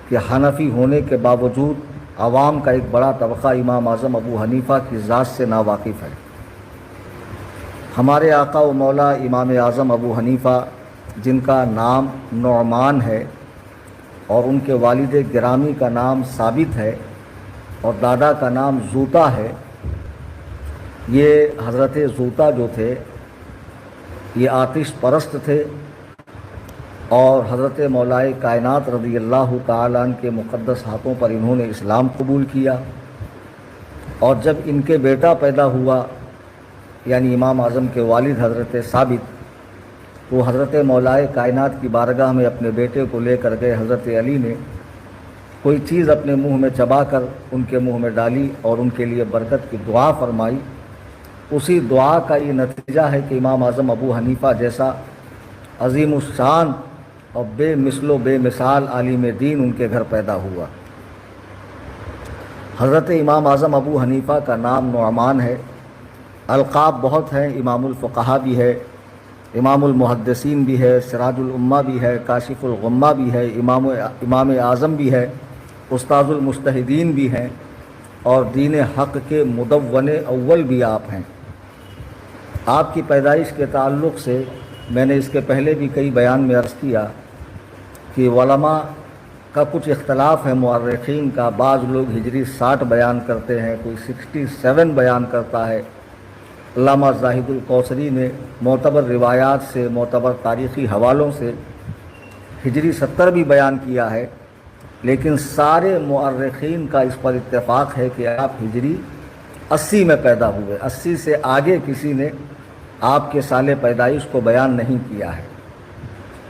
کہ حنفی ہونے کے باوجود عوام کا ایک بڑا طبقہ امام اعظم ابو حنیفہ کی ذات سے ناواقف ہے۔ ہمارے آقا و مولا امام اعظم ابو حنیفہ، جن کا نام نعمان ہے اور ان کے والد گرامی کا نام ثابت ہے اور دادا کا نام زوطا ہے، یہ حضرت زوطا جو تھے یہ آتش پرست تھے اور حضرت مولائے کائنات رضی اللہ تعالیٰ عنہ کے مقدس ہاتھوں پر انہوں نے اسلام قبول کیا، اور جب ان کے بیٹا پیدا ہوا یعنی امام اعظم کے والد حضرت ثابت، تو حضرت مولائے کائنات کی بارگاہ میں اپنے بیٹے کو لے کر گئے۔ حضرت علی نے کوئی چیز اپنے منہ میں چبا کر ان کے منہ میں ڈالی اور ان کے لیے برکت کی دعا فرمائی۔ اسی دعا کا یہ نتیجہ ہے کہ امام اعظم ابو حنیفہ جیسا عظیم الشان اور بے مثل و بے مثال عالم دین ان کے گھر پیدا ہوا۔ حضرت امام اعظم ابو حنیفہ کا نام نعمان ہے۔ القاب بہت ہیں، امام الفقہا بھی ہے، امام المحدثین بھی ہے، سراج الامہ بھی ہے، کاشف الغمہ بھی ہے، امام اعظم بھی ہے، استاذ المجتہدین بھی ہیں، اور دین حق کے مدون اول بھی آپ ہیں۔ آپ کی پیدائش کے تعلق سے میں نے اس کے پہلے بھی کئی بیان میں عرض کیا کہ علماء کا کچھ اختلاف ہے، مورخین کا۔ بعض لوگ ہجری 60 بیان کرتے ہیں، کوئی 67 بیان کرتا ہے۔ علامہ زاہد القوصری نے معتبر روایات سے، معتبر تاریخی حوالوں سے ہجری 70 بھی بیان کیا ہے، لیکن سارے مورخین کا اس پر اتفاق ہے کہ آپ ہجری 80 میں پیدا ہوئے۔ 80 سے آگے کسی نے آپ کے سال پیدائش کو بیان نہیں کیا ہے۔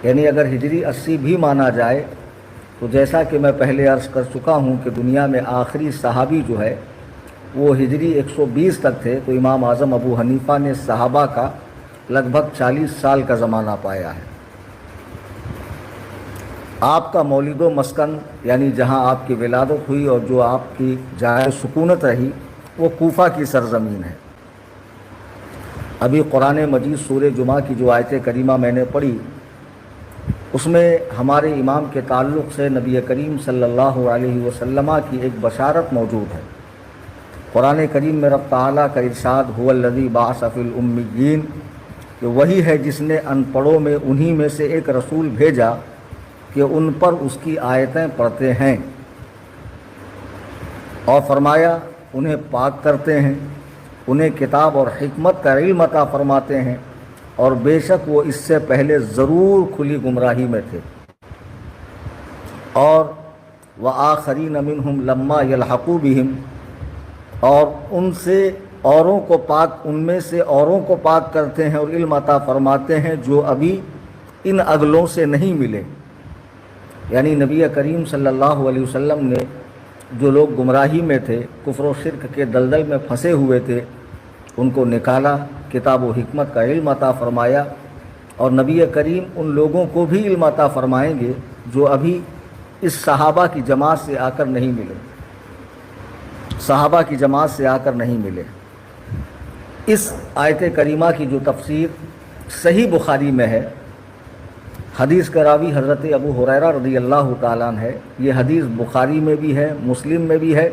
یعنی اگر ہجری 80 بھی مانا جائے تو جیسا کہ میں پہلے عرض کر چکا ہوں کہ دنیا میں آخری صحابی جو ہے وہ ہجری 120 تک تھے، تو امام اعظم ابو حنیفہ نے صحابہ کا لگ بھگ 40 سال کا زمانہ پایا ہے۔ آپ کا مولد و مسکن یعنی جہاں آپ کی ولادت ہوئی اور جو آپ کی جائے سکونت رہی وہ کوفہ کی سرزمین ہے۔ ابھی قرآن مجید سورہ جمعہ کی جو آیت کریمہ میں نے پڑھی اس میں ہمارے امام کے تعلق سے نبی کریم صلی اللہ علیہ وسلم کی ایک بشارت موجود ہے۔ قرآن کریم میں رب تعالیٰ کا ارشاد هو الذی بعث فی الامیین، کہ وہی ہے جس نے ان پڑھوں میں انہی میں سے ایک رسول بھیجا کہ ان پر اس کی آیتیں پڑھتے ہیں، اور فرمایا انہیں پاک کرتے ہیں، انہیں کتاب اور حکمت کا علم عطا فرماتے ہیں، اور بے شک وہ اس سے پہلے ضرور کھلی گمراہی میں تھے۔ اور وآخرین منہم لما یلحقوا بہم، اور ان سے اوروں کو پاک، ان میں سے اوروں کو پاک کرتے ہیں اور علم عطا فرماتے ہیں جو ابھی ان اگلوں سے نہیں ملے۔ یعنی نبی کریم صلی اللہ علیہ وسلم نے جو لوگ گمراہی میں تھے، کفر و شرک کے دلدل میں پھنسے ہوئے تھے، ان کو نکالا، کتاب و حکمت کا علم عطا فرمایا، اور نبی کریم ان لوگوں کو بھی علم عطا فرمائیں گے جو ابھی اس صحابہ کی جماعت سے آ کر نہیں ملے، صحابہ کی جماعت سے آ کر نہیں ملے۔ اس آیت کریمہ کی جو تفسیر صحیح بخاری میں ہے، حدیث کا راوی حضرت ابو ہریرہ رضی اللہ تعالیٰ عنہ ہے۔ یہ حدیث بخاری میں بھی ہے، مسلم میں بھی ہے،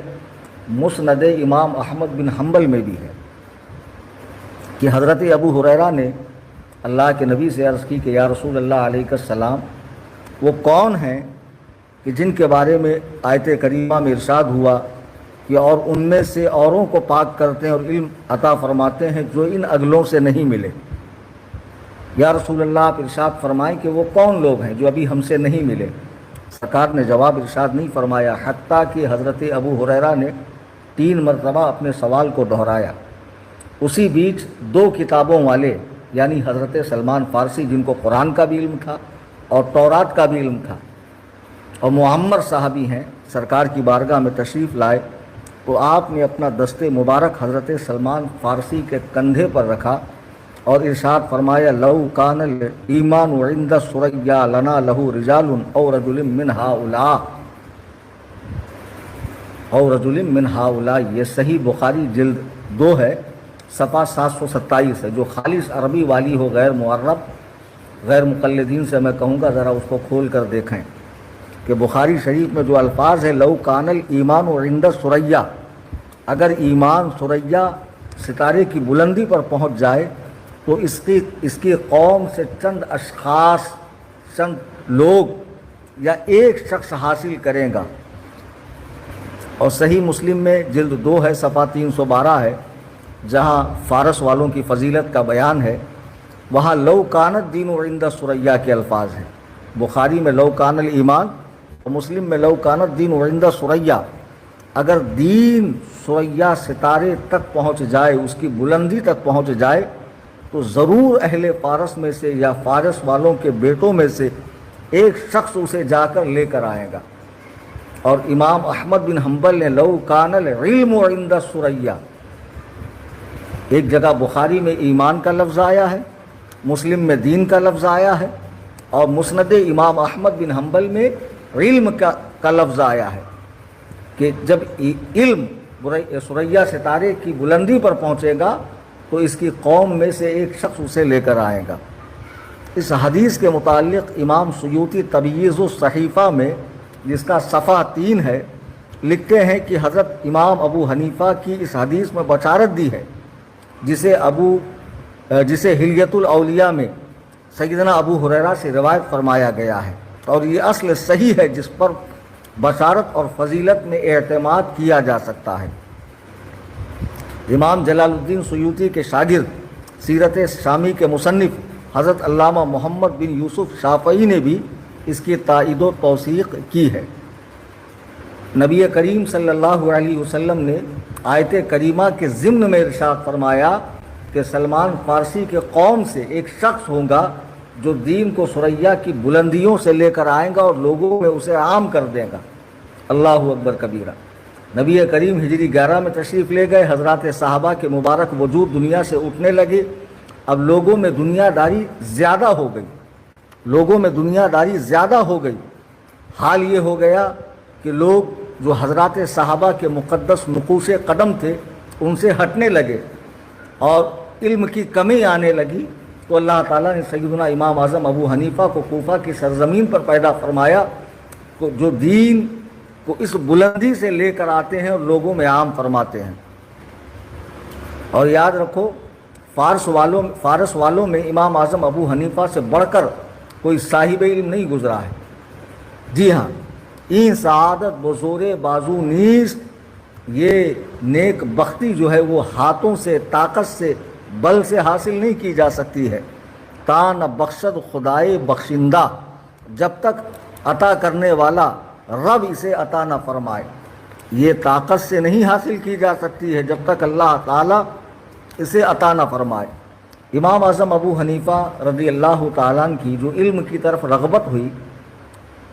مسند امام احمد بن حنبل میں بھی ہے، کہ حضرت ابو ہریرہ نے اللہ کے نبی سے عرض کی کہ یا رسول اللہ علیہ السلام، وہ کون ہیں کہ جن کے بارے میں آیت کریمہ میں ارشاد ہوا کہ اور ان میں سے اوروں کو پاک کرتے ہیں اور علم عطا فرماتے ہیں جو ان اگلوں سے نہیں ملے؟ یا رسول اللہ آپ ارشاد فرمائیں کہ وہ کون لوگ ہیں جو ابھی ہم سے نہیں ملے؟ سرکار نے جواب ارشاد نہیں فرمایا، حتیٰ کہ حضرت ابو ہریرہ نے 3 مرتبہ اپنے سوال کو دہرایا۔ اسی بیچ 2 کتابوں والے یعنی حضرت سلمان فارسی، جن کو قرآن کا بھی علم تھا اور تورات کا بھی علم تھا، اور معمر صحابی ہیں، سرکار کی بارگاہ میں تشریف لائے تو آپ نے اپنا دست مبارک حضرت سلمان فارسی کے کندھے پر رکھا اور ارشاد فرمایا، لو کان الایمان عند ثریا لنا له رجال او رجل من هؤلاء او رجل من هؤلاء۔ یہ صحیح بخاری جلد 2 ہے، صفحہ 727 ہے۔ جو خالص عربی والی ہو، غیر معرب، غیر مقلدین سے میں کہوں گا ذرا اس کو کھول کر دیکھیں۔ کہ بخاری شریف میں جو الفاظ ہے لو کان الایمان عند ثریا، اگر ایمان ثریا ستارے کی بلندی پر پہنچ جائے تو اس کی قوم سے چند اشخاص، چند لوگ یا ایک شخص حاصل کرے گا۔ اور صحیح مسلم میں جلد 2 ہے، صفحہ 312 ہے، جہاں فارس والوں کی فضیلت کا بیان ہے، وہاں لو کانت دین عند ثریا کے الفاظ ہیں۔ بخاری میں لو کان الایمان اور مسلم میں لو کانت دین عند ثریا، اگر دین ثریا ستارے تک پہنچ جائے، اس کی بلندی تک پہنچ جائے، تو ضرور اہل فارس میں سے یا فارس والوں کے بیٹوں میں سے ایک شخص اسے جا کر لے کر آئے گا۔ اور امام احمد بن حنبل نے لو کان العلم عند ثریا، ایک جگہ بخاری میں ایمان کا لفظ آیا ہے، مسلم میں دین کا لفظ آیا ہے، اور مسند امام احمد بن حنبل میں علم کا لفظ آیا ہے کہ جب علم ثریا ستارے کی بلندی پر پہنچے گا تو اس کی قوم میں سے ایک شخص اسے لے کر آئے گا۔ اس حدیث کے متعلق امام سیوطی تمییز الصحیفہ میں، جس کا صفحہ 3 ہے، لکھتے ہیں کہ حضرت امام ابو حنیفہ کی اس حدیث میں بشارت دی ہے، جسے حلیۃ الاولیاء میں سیدنا ابو ہریرہ سے روایت فرمایا گیا ہے، اور یہ اصل صحیح ہے جس پر بشارت اور فضیلت میں اعتماد کیا جا سکتا ہے۔ امام جلال الدین سیوطی کے شاگرد سیرت شامی کے مصنف حضرت علامہ محمد بن یوسف شافعی نے بھی اس کی تائید و توثیق کی ہے۔ نبی کریم صلی اللہ علیہ وسلم نے آیت کریمہ کے ضمن میں ارشاد فرمایا کہ سلمان فارسی کے قوم سے ایک شخص ہوگا جو دین کو ثریا کی بلندیوں سے لے کر آئے گا اور لوگوں میں اسے عام کر دے گا۔ اللہ اکبر کبیرہ۔ نبی کریم ہجری 11 میں تشریف لے گئے، حضرات صحابہ کے مبارک وجود دنیا سے اٹھنے لگے، اب لوگوں میں دنیا داری زیادہ ہو گئی، ہو گئی۔ حال یہ ہو گیا کہ لوگ جو حضرات صحابہ کے مقدس نقوش قدم تھے ان سے ہٹنے لگے اور علم کی کمی آنے لگی، تو اللہ تعالیٰ نے سیدنا امام اعظم ابو حنیفہ کو کوفہ کی سرزمین پر پیدا فرمایا، جو دین کو اس بلندی سے لے کر آتے ہیں اور لوگوں میں عام فرماتے ہیں۔ اور یاد رکھو، فارس والوں میں امام اعظم ابو حنیفہ سے بڑھ کر کوئی صاحب علم نہیں گزرا ہے۔ جی ہاں، این سعادت بزور بازو نیست، یہ نیک بختی جو ہے وہ ہاتھوں سے، طاقت سے، بل سے حاصل نہیں کی جا سکتی ہے۔ تا نہ بخشد خدائے بخشندہ، جب تک عطا کرنے والا رب اسے عطا نہ فرمائے، یہ طاقت سے نہیں حاصل کی جا سکتی ہے جب تک اللہ تعالیٰ اسے عطا نہ فرمائے۔ امام اعظم ابو حنیفہ رضی اللہ تعالیٰ عنہ کی جو علم کی طرف رغبت ہوئی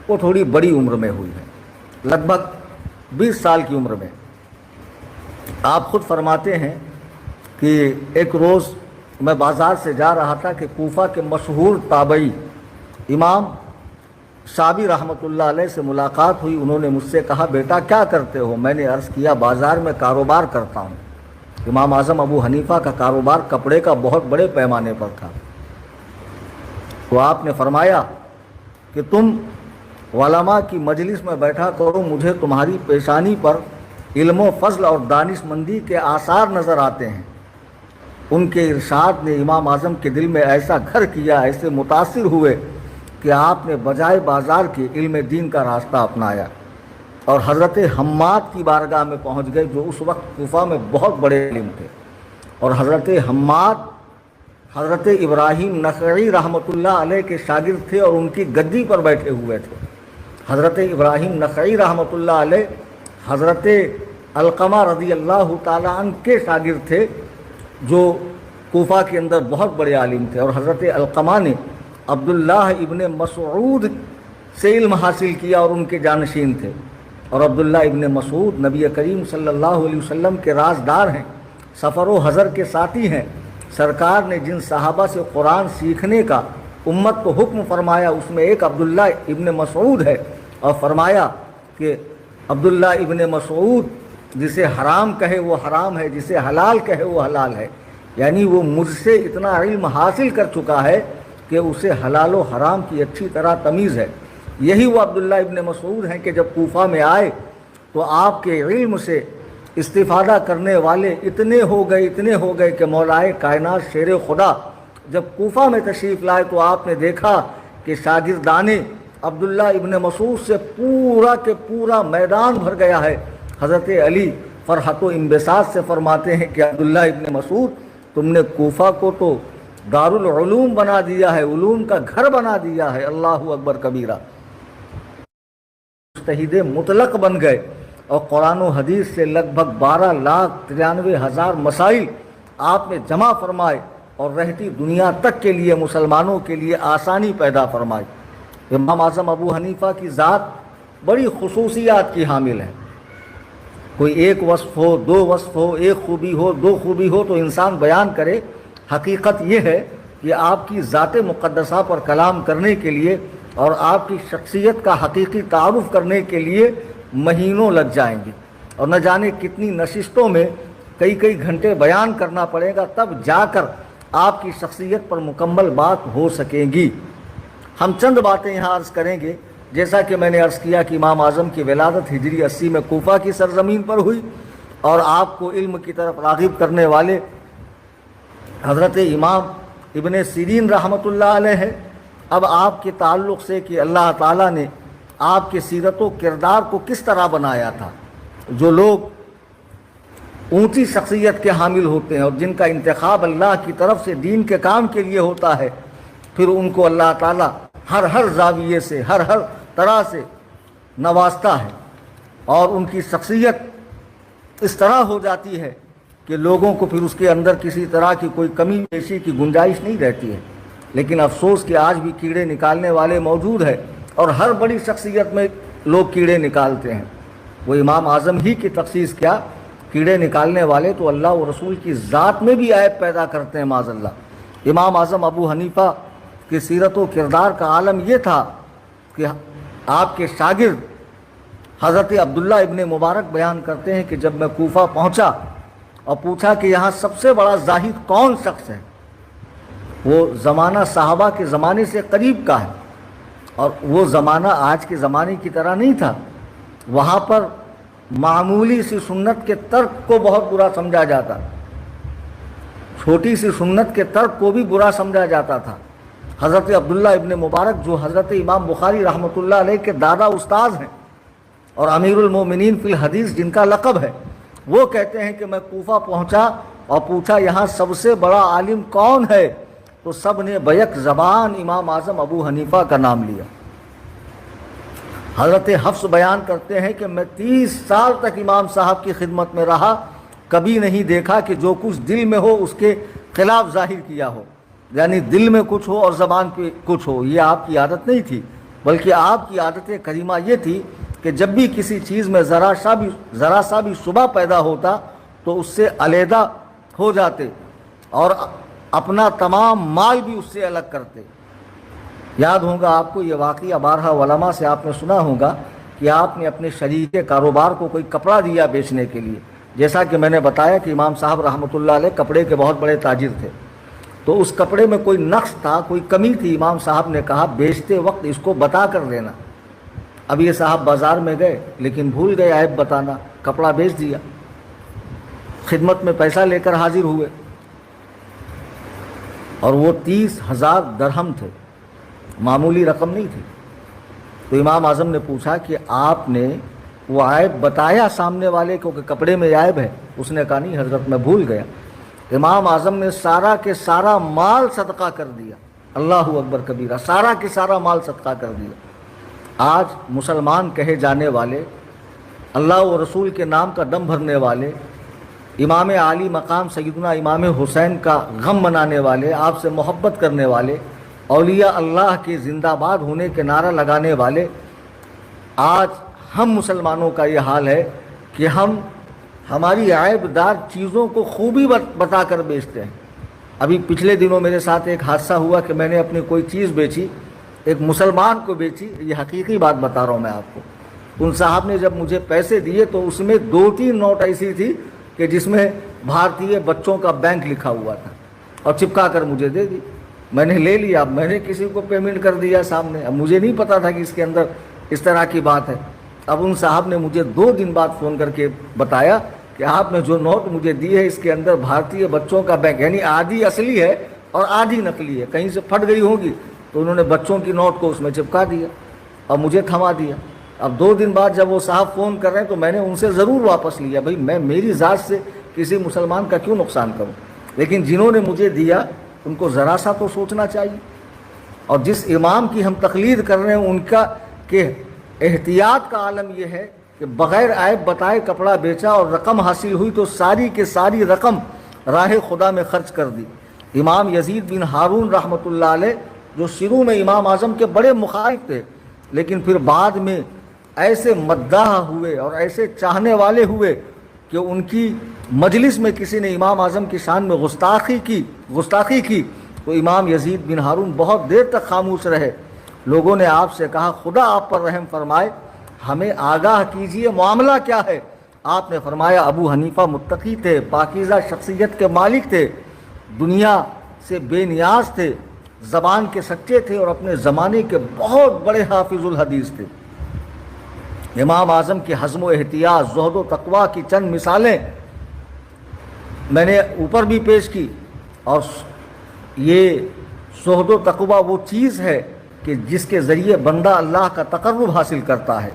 وہ تھوڑی بڑی عمر میں ہوئی ہے، لگ بھگ 20 سال کی عمر میں۔ آپ خود فرماتے ہیں کہ ایک روز میں بازار سے جا رہا تھا کہ کوفہ کے مشہور تابعی امام شابی رحمۃ اللہ علیہ سے ملاقات ہوئی۔ انہوں نے مجھ سے کہا بیٹا کیا کرتے ہو؟ میں نے عرض کیا بازار میں کاروبار کرتا ہوں۔ امام اعظم ابو حنیفہ کا کاروبار کپڑے کا بہت بڑے پیمانے پر تھا۔ تو آپ نے فرمایا کہ تم علماء کی مجلس میں بیٹھا کرو، مجھے تمہاری پیشانی پر علم و فضل اور دانش مندی کے آثار نظر آتے ہیں۔ ان کے ارشاد نے امام اعظم کے دل میں ایسا گھر کیا، ایسے متاثر ہوئے کہ آپ نے بجائے بازار کے علم دین کا راستہ اپنایا اور حضرت حماد کی بارگاہ میں پہنچ گئے، جو اس وقت کوفہ میں بہت بڑے علم تھے۔ اور حضرت حماد حضرت ابراہیم نخعی رحمۃ اللہ علیہ کے شاگرد تھے اور ان کی گدی پر بیٹھے ہوئے تھے۔ حضرت ابراہیم نخعی رحمۃ اللہ علیہ حضرت علقمہ رضی اللہ تعالیٰ عنہ کے شاگرد تھے، جو کوفہ کے اندر بہت بڑے عالم تھے۔ اور حضرت علقمہ نے عبداللہ ابن مسعود سے علم حاصل کیا اور ان کے جانشین تھے۔ اور عبداللہ ابن مسعود نبی کریم صلی اللہ علیہ وسلم کے رازدار ہیں، سفر و حضر کے ساتھی ہیں۔ سرکار نے جن صحابہ سے قرآن سیکھنے کا امت کو حکم فرمایا اس میں ایک عبداللہ ابن مسعود ہے، اور فرمایا کہ عبداللہ ابن مسعود جسے حرام کہے وہ حرام ہے، جسے حلال کہے وہ حلال ہے، یعنی وہ مجھ سے اتنا علم حاصل کر چکا ہے کہ اسے حلال و حرام کی اچھی طرح تمیز ہے۔ یہی وہ عبداللہ ابن مسعود ہیں کہ جب کوفہ میں آئے تو آپ کے علم سے استفادہ کرنے والے اتنے ہو گئے کہ مولائے کائنات شیر خدا جب کوفہ میں تشریف لائے تو آپ نے دیکھا کہ شاگردان عبداللہ ابن مسعود سے پورا کے پورا میدان بھر گیا ہے۔ حضرت علی فرحت و انبساط سے فرماتے ہیں کہ عبداللہ ابن مسعود تم نے کوفہ کو تو دارالعلوم بنا دیا ہے، علوم کا گھر بنا دیا ہے۔ اللہ اکبر کبیرہ، مجتہد مطلق بن گئے اور قرآن و حدیث سے لگ بھگ 12,93,000 مسائل آپ نے جمع فرمائے اور رہتی دنیا تک کے لیے مسلمانوں کے لیے آسانی پیدا فرمائی۔ امام اعظم ابو حنیفہ کی ذات بڑی خصوصیات کی حامل ہے۔ کوئی ایک وصف ہو، دو وصف ہو، ایک خوبی ہو، دو خوبی ہو تو انسان بیان کرے، حقیقت یہ ہے کہ آپ کی ذات مقدسہ پر کلام کرنے کے لیے اور آپ کی شخصیت کا حقیقی تعارف کرنے کے لیے مہینوں لگ جائیں گے اور نہ جانے کتنی نشستوں میں کئی گھنٹے بیان کرنا پڑے گا، تب جا کر آپ کی شخصیت پر مکمل بات ہو سکے گی۔ ہم چند باتیں یہاں عرض کریں گے۔ جیسا کہ میں نے عرض کیا کہ امام اعظم کی ولادت ہجری 80 میں کوفہ کی سرزمین پر ہوئی اور آپ کو علم کی طرف راغب کرنے والے حضرت امام ابن سیرین رحمۃ اللہ علیہ ہے۔ اب آپ کے تعلق سے کہ اللہ تعالیٰ نے آپ کے سیرت و کردار کو کس طرح بنایا تھا، جو لوگ اونچی شخصیت کے حامل ہوتے ہیں اور جن کا انتخاب اللہ کی طرف سے دین کے کام کے لیے ہوتا ہے، پھر ان کو اللہ تعالیٰ ہر زاویے سے ہر طرح سے نوازتا ہے اور ان کی شخصیت اس طرح ہو جاتی ہے کہ لوگوں کو پھر اس کے اندر کسی طرح کی کوئی کمی بیشی کی گنجائش نہیں رہتی ہے۔ لیکن افسوس کہ آج بھی کیڑے نکالنے والے موجود ہیں اور ہر بڑی شخصیت میں لوگ کیڑے نکالتے ہیں۔ وہ امام اعظم ہی کی تخصیص کیا، کیڑے نکالنے والے تو اللہ و رسول کی ذات میں بھی عیب پیدا کرتے ہیں معاذ اللہ۔ امام اعظم ابو حنیفہ کی سیرت و کردار کا عالم یہ تھا کہ آپ کے شاگرد حضرت عبداللہ ابن مبارک بیان کرتے ہیں کہ جب میں کوفہ پہنچا اور پوچھا کہ یہاں سب سے بڑا زاہد کون شخص ہے، وہ زمانہ صحابہ کے زمانے سے قریب کا ہے اور وہ زمانہ آج کے زمانے کی طرح نہیں تھا۔ وہاں پر معمولی سی سنت کے ترک کو بہت برا سمجھا جاتا، چھوٹی سی سنت کے ترک کو بھی برا سمجھا جاتا تھا۔ حضرت عبداللہ ابن مبارک جو حضرت امام بخاری رحمۃ اللہ علیہ کے دادا استاذ ہیں اور امیر المومنین فی الحدیث جن کا لقب ہے، وہ کہتے ہیں کہ میں کوفہ پہنچا اور پوچھا یہاں سب سے بڑا عالم کون ہے، تو سب نے بیک زبان امام اعظم ابو حنیفہ کا نام لیا۔ حضرت حفص بیان کرتے ہیں کہ میں 30 سال تک امام صاحب کی خدمت میں رہا، کبھی نہیں دیکھا کہ جو کچھ دل میں ہو اس کے خلاف ظاہر کیا ہو، یعنی دل میں کچھ ہو اور زبان پہ کچھ ہو۔ یہ آپ کی عادت نہیں تھی، بلکہ آپ کی عادت کریمہ یہ تھی کہ جب بھی کسی چیز میں ذرا سا بھی شبہ پیدا ہوتا تو اس سے علیحدہ ہو جاتے اور اپنا تمام مال بھی اس سے الگ کرتے۔ یاد ہوگا آپ کو یہ واقعہ، بارہا علماء سے آپ نے سنا ہوگا کہ آپ نے اپنے شریک کاروبار کو کوئی کپڑا دیا بیچنے کے لیے۔ جیسا کہ میں نے بتایا کہ امام صاحب رحمۃ اللہ علیہ کپڑے کے بہت بڑے تاجر تھے، تو اس کپڑے میں کوئی نقص تھا، کوئی کمی تھی۔ امام صاحب نے کہا بیچتے وقت اس کو بتا کر دینا۔ اب یہ صاحب بازار میں گئے لیکن بھول گئے عیب بتانا، کپڑا بیچ دیا، خدمت میں پیسہ لے کر حاضر ہوئے اور وہ 30,000 درہم تھے، معمولی رقم نہیں تھی۔ تو امام اعظم نے پوچھا کہ آپ نے وہ عیب بتایا سامنے والے کو کہ کپڑے میں عیب ہے؟ اس نے کہا نہیں حضرت میں بھول گیا۔ امام اعظم نے سارا کے سارا مال صدقہ کر دیا، اللہ اکبر کبیرہ، سارا کے سارا مال صدقہ کر دیا۔ آج مسلمان کہے جانے والے، اللہ و رسول کے نام کا دم بھرنے والے، امام عالی مقام سیدنا امام حسین کا غم منانے والے، آپ سے محبت کرنے والے، اولیاء اللہ کے زندہ باد ہونے کے نعرہ لگانے والے، آج ہم مسلمانوں کا یہ حال ہے کہ ہم ہماری عیب دار چیزوں کو خوبی بتا کر بیچتے ہیں۔ ابھی پچھلے دنوں میرے ساتھ ایک حادثہ ہوا کہ میں نے اپنی کوئی چیز بیچی، ایک مسلمان کو بیچی، یہ حقیقی بات بتا رہا ہوں میں آپ کو۔ ان صاحب نے جب مجھے پیسے دیے تو اس میں 2-3 نوٹ ایسی تھی کہ جس میں بھارتیہ بچوں کا بینک لکھا ہوا تھا اور چپکا کر مجھے دے دی۔ میں نے لے لیا، اب میں نے کسی کو پیمنٹ کر دیا سامنے، اب مجھے نہیں پتا تھا کہ اس کے اندر اس طرح کی بات ہے۔ اب ان صاحب نے مجھے 2 دن بعد فون کر کے بتایا کہ آپ نے جو نوٹ مجھے دی ہے اس کے اندر بھارتیہ بچوں کا بینک، یعنی آدھی اصلی ہے اور آدھی نقلی ہے، کہیں سے پھٹ گئی ہوگی تو انہوں نے بچوں کی نوٹ کو اس میں چپکا دیا اور مجھے تھما دیا۔ اب 2 دن بعد جب وہ صاحب فون کر رہے ہیں تو میں نے ان سے ضرور واپس لیا، بھائی میں میری ذات سے کسی مسلمان کا کیوں نقصان کروں، لیکن جنہوں نے مجھے دیا ان کو ذرا سا تو سوچنا چاہیے۔ اور جس امام کی ہم تقلید کر رہے ہیں ان کا کہ احتیاط کا عالم یہ ہے کہ بغیر عیب بتائے کپڑا بیچا اور رقم حاصل ہوئی تو ساری کے ساری رقم راہ خدا میں خرچ کر دی۔ امام یزید بن ہارون رحمۃ اللہ علیہ جو شروع میں امام اعظم کے بڑے مخالف تھے، لیکن پھر بعد میں ایسے مداح ہوئے اور ایسے چاہنے والے ہوئے کہ ان کی مجلس میں کسی نے امام اعظم کی شان میں گستاخی کی تو امام یزید بن ہارون بہت دیر تک خاموش رہے۔ لوگوں نے آپ سے کہا خدا آپ پر رحم فرمائے، ہمیں آگاہ کیجئے معاملہ کیا ہے؟ آپ نے فرمایا ابو حنیفہ متقی تھے، پاکیزہ شخصیت کے مالک تھے، دنیا سے بے نیاز تھے، زبان کے سچے تھے اور اپنے زمانے کے بہت بڑے حافظ الحدیث تھے۔ امام اعظم کی حزم و احتیاط، زہد و تقویٰ کی چند مثالیں میں نے اوپر بھی پیش کی، اور یہ زہد و تقویٰ وہ چیز ہے کہ جس کے ذریعے بندہ اللہ کا تقرب حاصل کرتا ہے،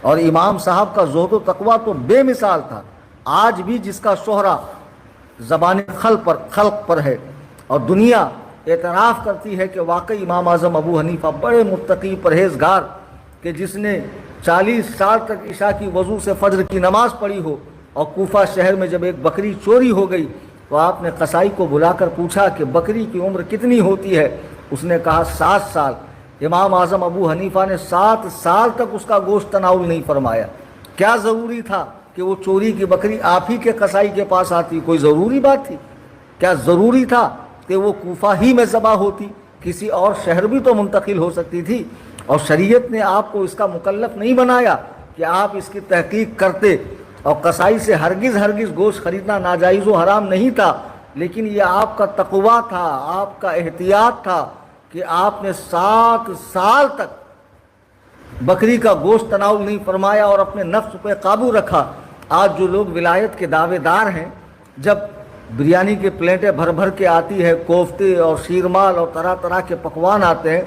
اور امام صاحب کا زہد و تقویٰ تو بے مثال تھا۔ آج بھی جس کا شہرہ زبان خلق پر ہے اور دنیا اعتراف کرتی ہے کہ واقعی امام اعظم ابو حنیفہ بڑے متقی پرہیزگار، کہ جس نے 40 سال تک عشاء کی وضو سے فجر کی نماز پڑھی ہو، اور کوفہ شہر میں جب ایک بکری چوری ہو گئی تو آپ نے قصائی کو بلا کر پوچھا کہ بکری کی عمر کتنی ہوتی ہے؟ اس نے کہا 7 سال۔ امام اعظم ابو حنیفہ نے 7 سال تک اس کا گوشت تناول نہیں فرمایا۔ کیا ضروری تھا کہ وہ چوری کی بکری آپ ہی کے قصائی کے پاس آتی؟ کوئی ضروری بات تھی؟ کیا ضروری تھا کہ وہ کوفہ ہی میں ذبح ہوتی؟ کسی اور شہر بھی تو منتقل ہو سکتی تھی، اور شریعت نے آپ کو اس کا مکلف نہیں بنایا کہ آپ اس کی تحقیق کرتے۔ اور قصائی سے ہرگز گوشت خریدنا ناجائز و حرام نہیں تھا، لیکن یہ آپ کا تقویٰ تھا، آپ کا احتیاط تھا کہ آپ نے 7 سال تک بکری کا گوشت تناول نہیں فرمایا اور اپنے نفس پہ قابو رکھا۔ آج جو لوگ ولایت کے دعوے دار ہیں، جب بریانی کی پلیٹیں بھر کے آتی ہے، کوفتے اور شیرمال اور طرح طرح کے پکوان آتے ہیں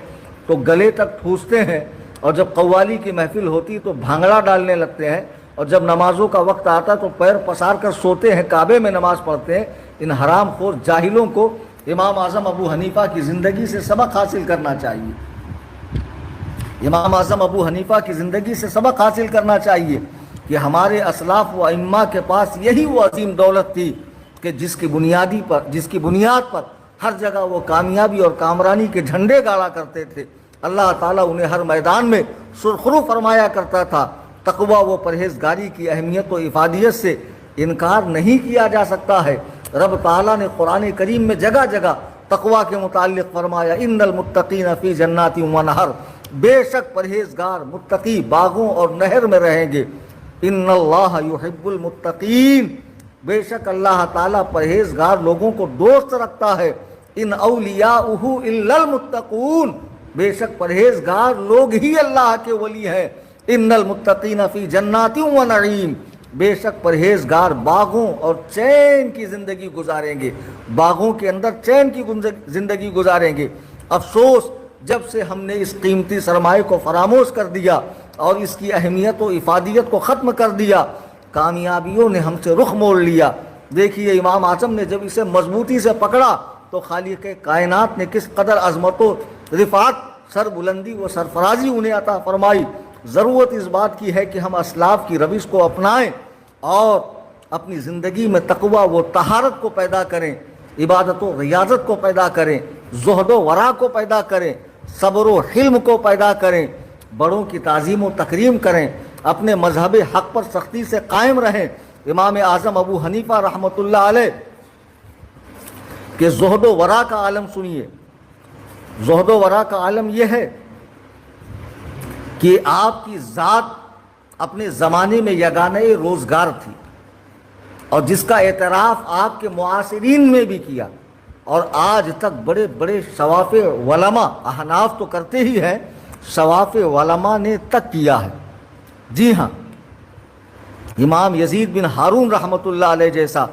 تو گلے تک ٹھوستے ہیں، اور جب قوالی کی محفل ہوتی تو بھانگڑا ڈالنے لگتے ہیں، اور جب نمازوں کا وقت آتا تو پیر پسار کر سوتے ہیں، کعبے میں نماز پڑھتے ہیں۔ ان حرام خور جاہلوں کو امام اعظم ابو حنیفہ کی زندگی سے سبق حاصل کرنا چاہیے۔ امام اعظم ابو حنیفہ کی زندگی سے سبق حاصل کرنا چاہیے کہ ہمارے اسلاف و ائمہ کے پاس یہی وہ عظیم دولت تھی کہ جس کی بنیاد پر ہر جگہ وہ کامیابی اور کامرانی کے جھنڈے گاڑا کرتے تھے۔ اللہ تعالیٰ انہیں ہر میدان میں سرخرو فرمایا کرتا تھا۔ تقویٰ و پرہیزگاری کی اہمیت و افادیت سے انکار نہیں کیا جا سکتا ہے۔ رب تعالیٰ نے قرآن کریم میں جگہ جگہ تقویٰ کے متعلق فرمایا ان المتقین فی جنات و نہر، بے شک پرہیزگار متقی باغوں اور نہر میں رہیں گے۔ ان اللہ یحب المتقین، بے شک اللہ تعالیٰ پرہیزگار لوگوں کو دوست رکھتا ہے۔ ان اولیاؤہ الا المتقون، بے شک پرہیزگار لوگ ہی اللہ کے ولی ہیں۔ ان المتقین فی جنات و نعیم، بے شک پرہیزگار باغوں اور چین کی زندگی گزاریں گے، باغوں کے اندر چین کی زندگی گزاریں گے۔ افسوس جب سے ہم نے اس قیمتی سرمایہ کو فراموش کر دیا اور اس کی اہمیت و افادیت کو ختم کر دیا، کامیابیوں نے ہم سے رخ موڑ لیا۔ دیکھیے امام اعظم نے جب اسے مضبوطی سے پکڑا تو خالق کائنات نے کس قدر عظمت و رفعت، سر بلندی و سرفرازی انہیں عطا فرمائی۔ ضرورت اس بات کی ہے کہ ہم اسلاف کی روش کو اپنائیں اور اپنی زندگی میں تقویٰ و طہارت کو پیدا کریں، عبادت و ریاضت کو پیدا کریں، زہد و ورع کو پیدا کریں، صبر و حلم کو پیدا کریں، بڑوں کی تعظیم و تکریم کریں، اپنے مذہب حق پر سختی سے قائم رہیں۔ امام اعظم ابو حنیفہ رحمۃ اللہ علیہ کہ زہد و ورع کا عالم سنیے۔ زہد و ورع کا عالم یہ ہے کہ آپ کی ذات اپنے زمانے میں یگانہ روزگار تھی، اور جس کا اعتراف آپ کے معاصرین میں بھی کیا، اور آج تک بڑے بڑے شواف علماء، احناف تو کرتے ہی ہیں، شواف علماء نے تک کیا ہے۔ جی ہاں، امام یزید بن ہارون رحمۃ اللہ علیہ جیسا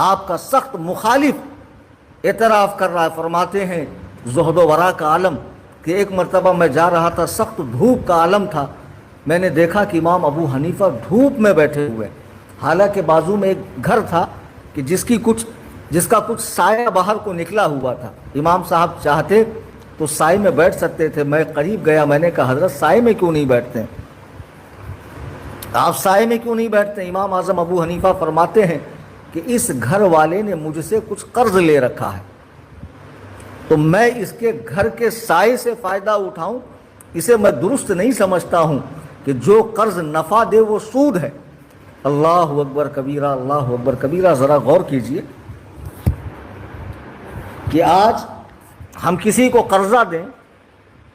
آپ کا سخت مخالف اعتراف کر رہا ہے، فرماتے ہیں زہد و ورا کا عالم کہ ایک مرتبہ میں جا رہا تھا، سخت دھوپ کا عالم تھا، میں نے دیکھا کہ امام ابو حنیفہ دھوپ میں بیٹھے ہوئے، حالانکہ بازو میں ایک گھر تھا کہ جس کا کچھ سایہ باہر کو نکلا ہوا تھا، امام صاحب چاہتے تو سائے میں بیٹھ سکتے تھے۔ میں قریب گیا، میں نے کہا حضرت سائے میں کیوں نہیں بیٹھتے ہیں؟ آپ سائے میں کیوں نہیں بیٹھتے ہیں؟ امام اعظم ابو حنیفہ فرماتے ہیں کہ اس گھر والے نے مجھ سے کچھ قرض لے رکھا ہے، تو میں اس کے گھر کے سائے سے فائدہ اٹھاؤں، اسے میں درست نہیں سمجھتا ہوں کہ جو قرض نفع دے وہ سود ہے۔ اللہ اکبر کبیرہ، اللہ اکبر کبیرہ۔ ذرا غور کیجئے کہ آج ہم کسی کو قرضہ دیں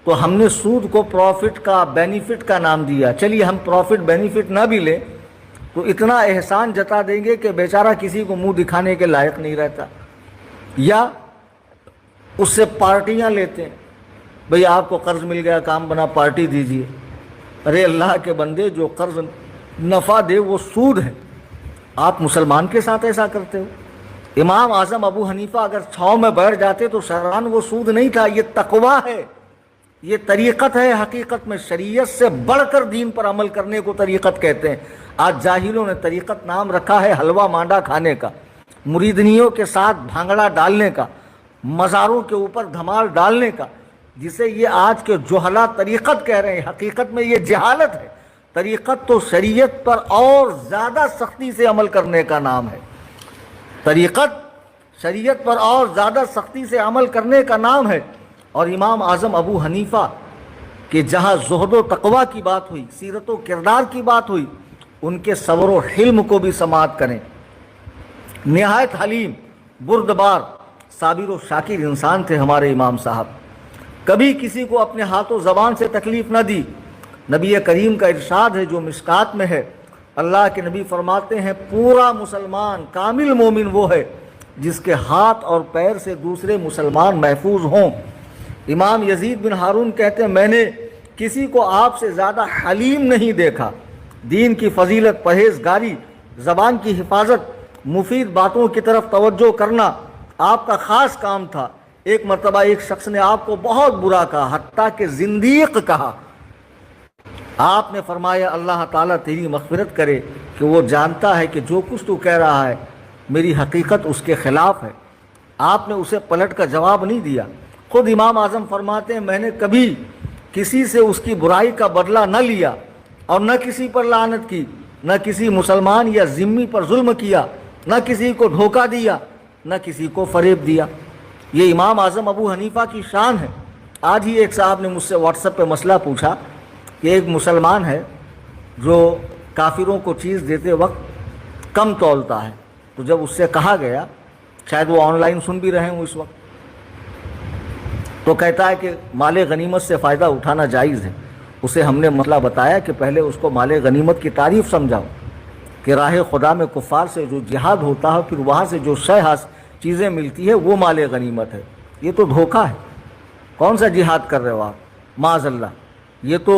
تو ہم نے سود کو پروفٹ کا، بینیفٹ کا نام دیا۔ چلیے ہم پروفٹ بینیفٹ نہ بھی لیں تو اتنا احسان جتا دیں گے کہ بیچارہ کسی کو منہ دکھانے کے لائق نہیں رہتا، یا اس سے پارٹیاں لیتے ہیں، بھئی آپ کو قرض مل گیا، کام بنا، پارٹی دیجئے۔ ارے اللہ کے بندے، جو قرض نفع دے وہ سود ہے، آپ مسلمان کے ساتھ ایسا کرتے ہو؟ امام اعظم ابو حنیفہ اگر چھاؤں میں بیٹھ جاتے تو شرعاً وہ سود نہیں تھا، یہ تقویٰ ہے، یہ طریقت ہے۔ حقیقت میں شریعت سے بڑھ کر دین پر عمل کرنے کو طریقت کہتے ہیں۔ آج جاہلوں نے طریقت نام رکھا ہے حلوہ مانڈا کھانے کا، مریدنیوں کے ساتھ بھانگڑا ڈالنے کا، مزاروں کے اوپر دھمال ڈالنے کا، جسے یہ آج کے جہلا طریقت کہہ رہے ہیں۔ حقیقت میں یہ جہالت ہے۔ طریقت تو شریعت پر اور زیادہ سختی سے عمل کرنے کا نام ہے۔ طریقت شریعت پر اور زیادہ سختی سے عمل کرنے کا نام ہے۔ اور امام اعظم ابو حنیفہ کہ جہاں زہد و تقویٰ کی بات ہوئی، سیرت و کردار کی بات ہوئی، ان کے صبر و حلم کو بھی سماعت کریں۔ نہایت حلیم، بردبار، صابر و شاکر انسان تھے ہمارے امام صاحب۔ کبھی کسی کو اپنے ہاتھ و زبان سے تکلیف نہ دی۔ نبی کریم کا ارشاد ہے جو مشکات میں ہے، اللہ کے نبی فرماتے ہیں پورا مسلمان، کامل مومن وہ ہے جس کے ہاتھ اور پیر سے دوسرے مسلمان محفوظ ہوں۔ امام یزید بن ہارون کہتے ہیں میں نے کسی کو آپ سے زیادہ حلیم نہیں دیکھا۔ دین کی فضیلت، پرہیزگاری، زبان کی حفاظت، مفید باتوں کی طرف توجہ کرنا آپ کا خاص کام تھا۔ ایک مرتبہ ایک شخص نے آپ کو بہت برا کہا، حتیٰ کہ زندیق کہا۔ آپ نے فرمایا اللہ تعالیٰ تیری مغفرت کرے کہ وہ جانتا ہے کہ جو کچھ تو کہہ رہا ہے میری حقیقت اس کے خلاف ہے۔ آپ نے اسے پلٹ کا جواب نہیں دیا۔ خود امام اعظم فرماتے ہیں میں نے کبھی کسی سے اس کی برائی کا بدلہ نہ لیا اور نہ کسی پر لعنت کی، نہ کسی مسلمان یا ذمی پر ظلم کیا، نہ کسی کو دھوکہ دیا، نہ کسی کو فریب دیا۔ یہ امام اعظم ابو حنیفہ کی شان ہے۔ آج ہی ایک صاحب نے مجھ سے واٹس ایپ پہ مسئلہ پوچھا کہ ایک مسلمان ہے جو کافروں کو چیز دیتے وقت کم تولتا ہے، تو جب اس سے کہا گیا، شاید وہ آن لائن سن بھی رہے ہوں اس وقت، تو کہتا ہے کہ مال غنیمت سے فائدہ اٹھانا جائز ہے۔ اسے ہم نے مسئلہ بتایا کہ پہلے اس کو مال غنیمت کی تعریف سمجھاؤ کہ راہ خدا میں کفار سے جو جہاد ہوتا ہے پھر وہاں سے جو چیزیں ملتی ہے وہ مال غنیمت ہے۔ یہ تو دھوکہ ہے، کون سا جہاد کر رہے ہو آپ؟ معاذ اللہ، یہ تو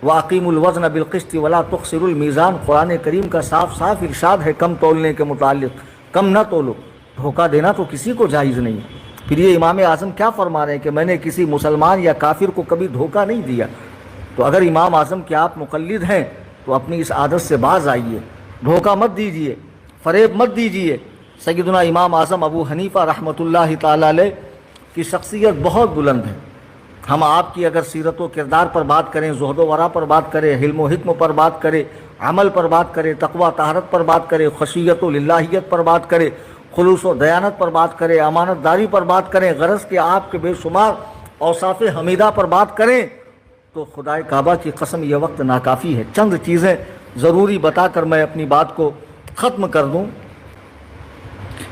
وَأَقِيمُوا الْوَزْنَ بِالْقِسْطِ وَلَا تُخْسِرُوا الْمِيزَانَ قرآن کریم کا صاف صاف ارشاد ہے کم تولنے کے متعلق، کم نہ تولو۔ دھوکہ دینا تو کسی کو جائز نہیں۔ پھر یہ امام اعظم کیا فرما رہے ہیں کہ میں نے کسی مسلمان یا کافر کو کبھی دھوکہ نہیں دیا۔ تو اگر امام اعظم کے آپ مقلد ہیں تو اپنی اس عادت سے باز آئیے، دھوکہ مت دیجئے، فریب مت دیجئے۔ سیدنا امام اعظم ابو حنیفہ رحمۃ اللہ تعالی علیہ کی شخصیت بہت بلند ہے۔ ہم آپ کی اگر سیرت و کردار پر بات کریں، زہد و ورع پر بات کریں، حلم و حکم پر بات کریں، عمل پر بات کریں، تقویٰ طہارت پر بات کریں، خشیت و للہیت پر بات کریں، خلوص و دیانت پر بات کریں، امانت داری پر بات کریں، غرض کہ آپ کے بے شمار اوصاف حمیدہ پر بات کریں، تو خدائے کعبہ کی قسم یہ وقت ناکافی ہے۔ چند چیزیں ضروری بتا کر میں اپنی بات کو ختم کر دوں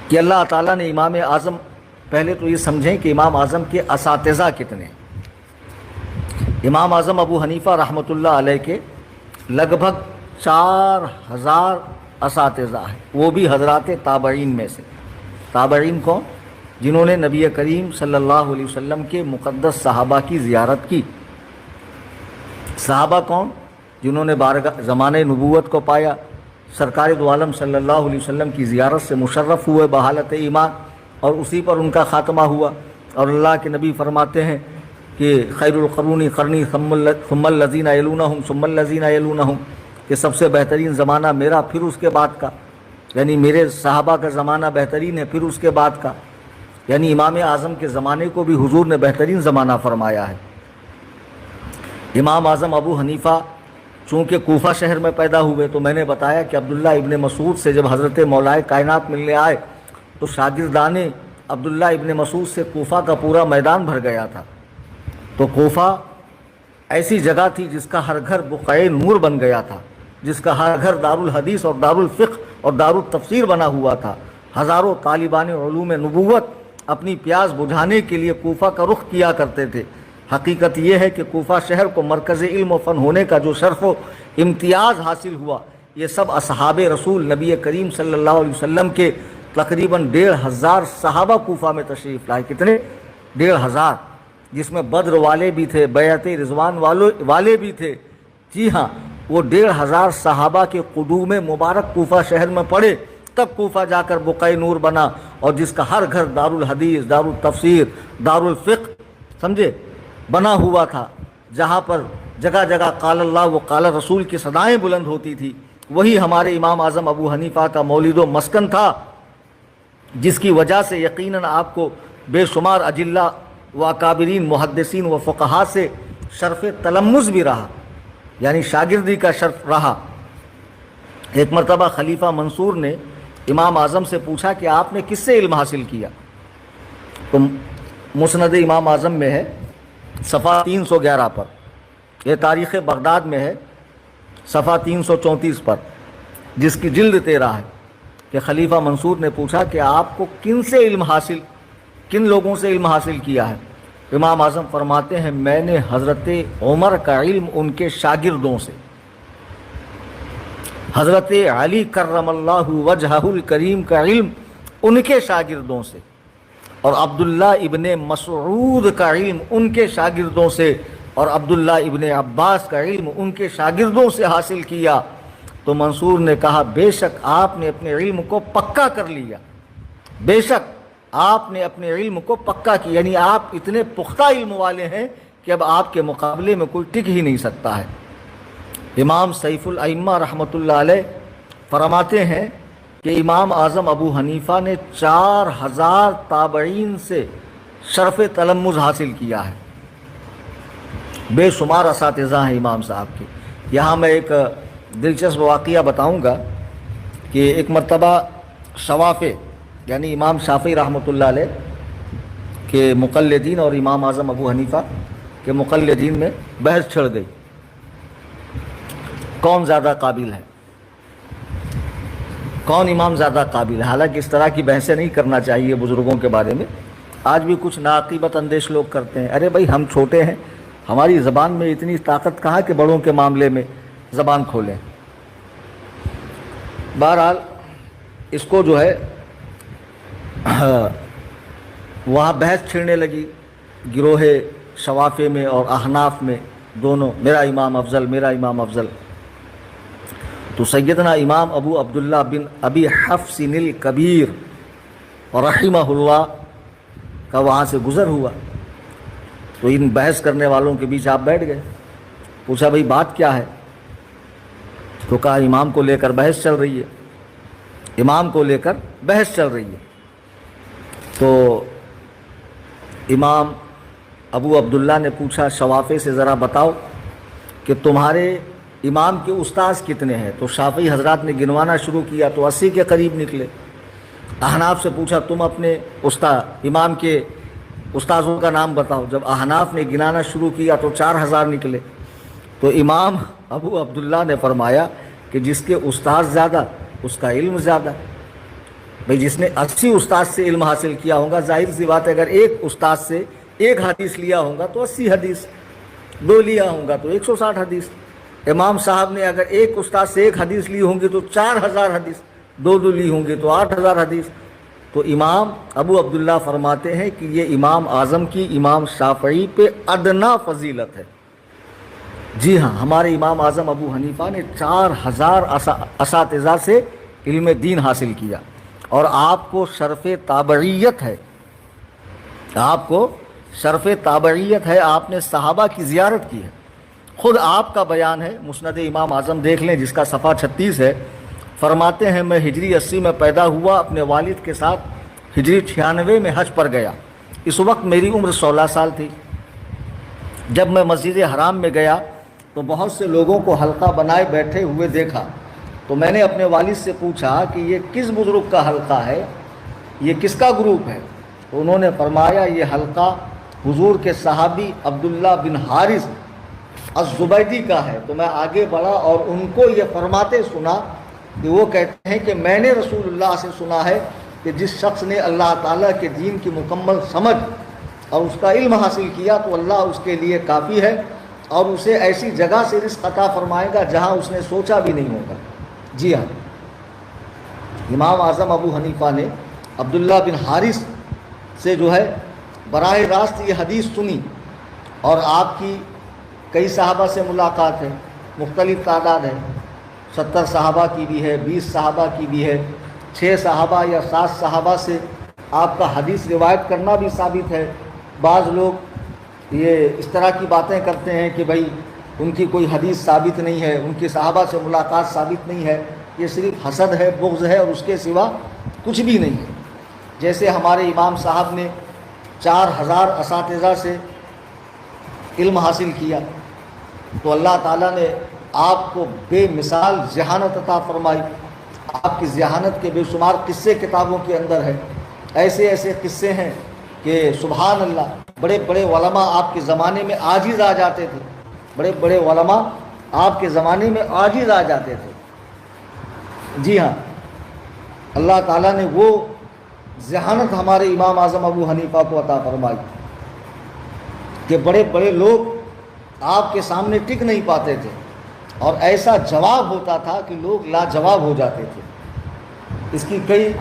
کہ اللہ تعالیٰ نے امام اعظم، پہلے تو یہ سمجھیں کہ امام اعظم کے اساتذہ کتنے ہیں۔ امام اعظم ابو حنیفہ رحمۃ اللہ علیہ کے لگ بھگ 4000 اساتذہ ہیں، وہ بھی حضرات تابعین میں سے۔ تابعین کون؟ جنہوں نے نبی کریم صلی اللہ علیہ وسلم کے مقدس صحابہ کی زیارت کی۔ صحابہ کون؟ جنہوں نے زمانۂ نبوت کو پایا، سرکار دو عالم صلی اللہ علیہ وسلم کی زیارت سے مشرف ہوئے بحالت ایمان، اور اسی پر ان کا خاتمہ ہوا۔ اور اللہ کے نبی فرماتے ہیں کہ خیر القرون قرنی ثم الذین یلونہم ثم الذین یلونہم، کہ سب سے بہترین زمانہ میرا پھر اس کے بعد کا، یعنی میرے صحابہ کا زمانہ بہترین ہے پھر اس کے بعد کا، یعنی امام اعظم کے زمانے کو بھی حضور نے بہترین زمانہ فرمایا ہے۔ امام اعظم ابو حنیفہ چونکہ کوفہ شہر میں پیدا ہوئے، تو میں نے بتایا کہ عبداللہ ابن مسعود سے جب حضرت مولائے کائنات ملنے آئے تو شاگردان عبداللہ ابن مسعود سے کوفہ کا پورا میدان بھر گیا تھا۔ تو کوفہ ایسی جگہ تھی جس کا ہر گھر بقعۂ نور بن گیا تھا، جس کا ہر گھر دارالحدیث اور دارالفقہ اور دارالتفسیر بنا ہوا تھا۔ ہزاروں طالبان علوم نبوت اپنی پیاس بجھانے کے لیے کوفہ کا رخ کیا کرتے تھے۔ حقیقت یہ ہے کہ کوفہ شہر کو مرکز علم و فن ہونے کا جو شرف و امتیاز حاصل ہوا، یہ سب اصحاب رسول نبی کریم صلی اللہ علیہ وسلم کے تقریباً 1500 صحابہ کوفہ میں تشریف لائے۔ کتنے؟ 1500، جس میں بدر والے بھی تھے، بیعت رضوان والے بھی تھے۔ جی ہاں، وہ 1500 صحابہ کے قدوم مبارک کوفہ شہر میں پڑے، تب کوفہ جا کر بقعۂ نور بنا، اور جس کا ہر گھر دارالحدیث، دارالتفسیر، دارالفقہ سمجھے بنا ہوا تھا، جہاں پر جگہ جگہ قال اللہ و قال رسول کی صدائیں بلند ہوتی تھی۔ وہی ہمارے امام اعظم ابو حنیفہ کا مولد و مسکن تھا، جس کی وجہ سے یقیناً آپ کو بے شمار اجلہ و اکابرین محدثین و فقہاء سے شرف تلمذ بھی رہا، یعنی شاگردی کا شرف رہا۔ ایک مرتبہ خلیفہ منصور نے امام اعظم سے پوچھا کہ آپ نے کس سے علم حاصل کیا؟ تو مسند امام اعظم میں ہے صفحہ 311 پر، یہ تاریخ بغداد میں ہے صفحہ 334 پر، جس کی جلد 13 ہے، کہ خلیفہ منصور نے پوچھا کہ آپ کو کن لوگوں سے علم حاصل کیا ہے؟ امام اعظم فرماتے ہیں میں نے حضرت عمر کا علم ان کے شاگردوں سے، حضرت علی کرم اللہ وجہہ الکریم کا علم ان کے شاگردوں سے، اور عبداللہ ابن مسعود کا علم ان کے شاگردوں سے، اور عبداللہ ابن عباس کا علم ان کے شاگردوں سے حاصل کیا۔ تو منصور نے کہا بے شک آپ نے اپنے علم کو پکا کر لیا، بے شک آپ نے اپنے علم کو پکا کیا، یعنی آپ اتنے پختہ علم والے ہیں کہ اب آپ کے مقابلے میں کوئی ٹک ہی نہیں سکتا ہے۔ امام سیف الائمہ رحمۃ اللہ علیہ فرماتے ہیں کہ امام اعظم ابو حنیفہ نے 4000 تابعین سے شرف تلمذ حاصل کیا ہے، بے شمار اساتذہ ہیں امام صاحب کے۔ یہاں میں ایک دلچسپ واقعہ بتاؤں گا کہ ایک مرتبہ شوافع یعنی امام شافعی رحمۃ اللہ علیہ کے مقلدین اور امام اعظم ابو حنیفہ کے مقلدین میں بحث چھڑ گئی، کون زیادہ قابل ہے، کون امام زیادہ قابل ہے۔ حالانکہ اس طرح کی بحثیں نہیں کرنا چاہیے بزرگوں کے بارے میں، آج بھی کچھ ناعاقبت اندیش لوگ کرتے ہیں، ارے بھائی ہم چھوٹے ہیں، ہماری زبان میں اتنی طاقت کہاں کہ بڑوں کے معاملے میں زبان کھولیں۔ بہرحال اس کو جو ہے وہاں بحث چھڑنے لگی گروہ شوافع میں اور احناف میں دونوں، میرا امام افضل، میرا امام افضل۔ تو سیدنا امام ابو عبداللہ بن ابی حفص الکبیر رحمہ اللہ کا وہاں سے گزر ہوا، تو ان بحث کرنے والوں کے بیچ آپ بیٹھ گئے، پوچھا بھئی بات کیا ہے؟ تو کہا امام کو لے کر بحث چل رہی ہے، امام کو لے کر بحث چل رہی ہے۔ تو امام ابو عبداللہ نے پوچھا شوافع سے ذرا بتاؤ کہ تمہارے امام کے استاذ کتنے ہیں؟ تو شافعی حضرات نے گنوانا شروع کیا تو 80 کے قریب نکلے۔ احناف سے پوچھا تم اپنے امام کے استاذوں کا نام بتاؤ، جب احناف نے گنانا شروع کیا تو 4000 نکلے۔ تو امام ابو عبداللہ نے فرمایا کہ جس کے استاذ زیادہ اس کا علم زیادہ، بھئی جس نے 80 استاذ سے علم حاصل کیا ہوگا، ظاہر سی بات ہے اگر ایک استاذ سے ایک حدیث لیا ہوگا تو 80 حدیث، 2 لیا ہوگا تو 160 حدیث۔ امام صاحب نے اگر ایک استاذ سے ایک حدیث لی ہوں گی تو 4000 حدیث، 2 لی ہوں گی تو 8000 حدیث۔ تو امام ابو عبداللہ فرماتے ہیں کہ یہ امام اعظم کی امام شافعی پہ ادنا فضیلت ہے۔ جی ہاں، ہمارے امام اعظم ابو حنیفہ نے 4000 اساتذہ سے علم دین حاصل کیا، اور آپ کو شرف تابعیت ہے، آپ کو شرف تابعیت ہے، آپ نے صحابہ کی زیارت کی ہے۔ خود آپ کا بیان ہے، مسند امام اعظم دیکھ لیں جس کا صفحہ 36 ہے، فرماتے ہیں میں ہجری 80 میں پیدا ہوا، اپنے والد کے ساتھ ہجری 96 میں حج پر گیا۔ اس وقت میری عمر 16 سال تھی۔ جب میں مسجد حرام میں گیا تو بہت سے لوگوں کو حلقہ بنائے بیٹھے ہوئے دیکھا، تو میں نے اپنے والد سے پوچھا کہ یہ کس بزرگ کا حلقہ ہے، یہ کس کا گروپ ہے؟ تو انہوں نے فرمایا یہ حلقہ حضور کے صحابی عبداللہ بن حارث الزبیدی کا ہے۔ تو میں آگے بڑھا اور ان کو یہ فرماتے سنا کہ وہ کہتے ہیں کہ میں نے رسول اللہ سے سنا ہے کہ جس شخص نے اللہ تعالیٰ کے دین کی مکمل سمجھ اور اس کا علم حاصل کیا تو اللہ اس کے لیے کافی ہے، اور اسے ایسی جگہ سے رزق عطا فرمائے گا جہاں اس نے سوچا بھی نہیں ہوگا۔ جی ہاں، امام اعظم ابو حنیفہ نے عبداللہ بن حارث سے جو ہے براہ راست یہ حدیث سنی، اور آپ کی کئی صحابہ سے ملاقات ہے، مختلف تعداد ہے، 70 صحابہ کی بھی ہے، 20 صحابہ کی بھی ہے، 6 صحابہ یا 7 صحابہ سے آپ کا حدیث روایت کرنا بھی ثابت ہے۔ بعض لوگ یہ اس طرح کی باتیں کرتے ہیں کہ بھائی ان کی کوئی حدیث ثابت نہیں ہے، ان کی صحابہ سے ملاقات ثابت نہیں ہے، یہ صرف حسد ہے، بغض ہے، اور اس کے سوا کچھ بھی نہیں ہے۔ جیسے ہمارے امام صاحب نے 4000 اساتذہ سے علم حاصل کیا، تو اللہ تعالیٰ نے آپ کو بے مثال ذہانت عطا فرمائی۔ آپ کی ذہانت کے بے شمار قصے کتابوں کے اندر ہے، ایسے ایسے قصے ہیں کہ سبحان اللہ، بڑے بڑے علماء آپ کے زمانے میں عاجز آ جاتے تھے، بڑے بڑے علماء آپ کے زمانے میں عاجز آ جاتے تھے۔ جی ہاں، اللہ تعالیٰ نے وہ ذہانت ہمارے امام اعظم ابو حنیفہ کو عطا فرمائی کہ بڑے بڑے لوگ آپ کے سامنے ٹک نہیں پاتے تھے، اور ایسا جواب ہوتا تھا کہ لوگ لاجواب ہو جاتے تھے۔ اس کی کئی،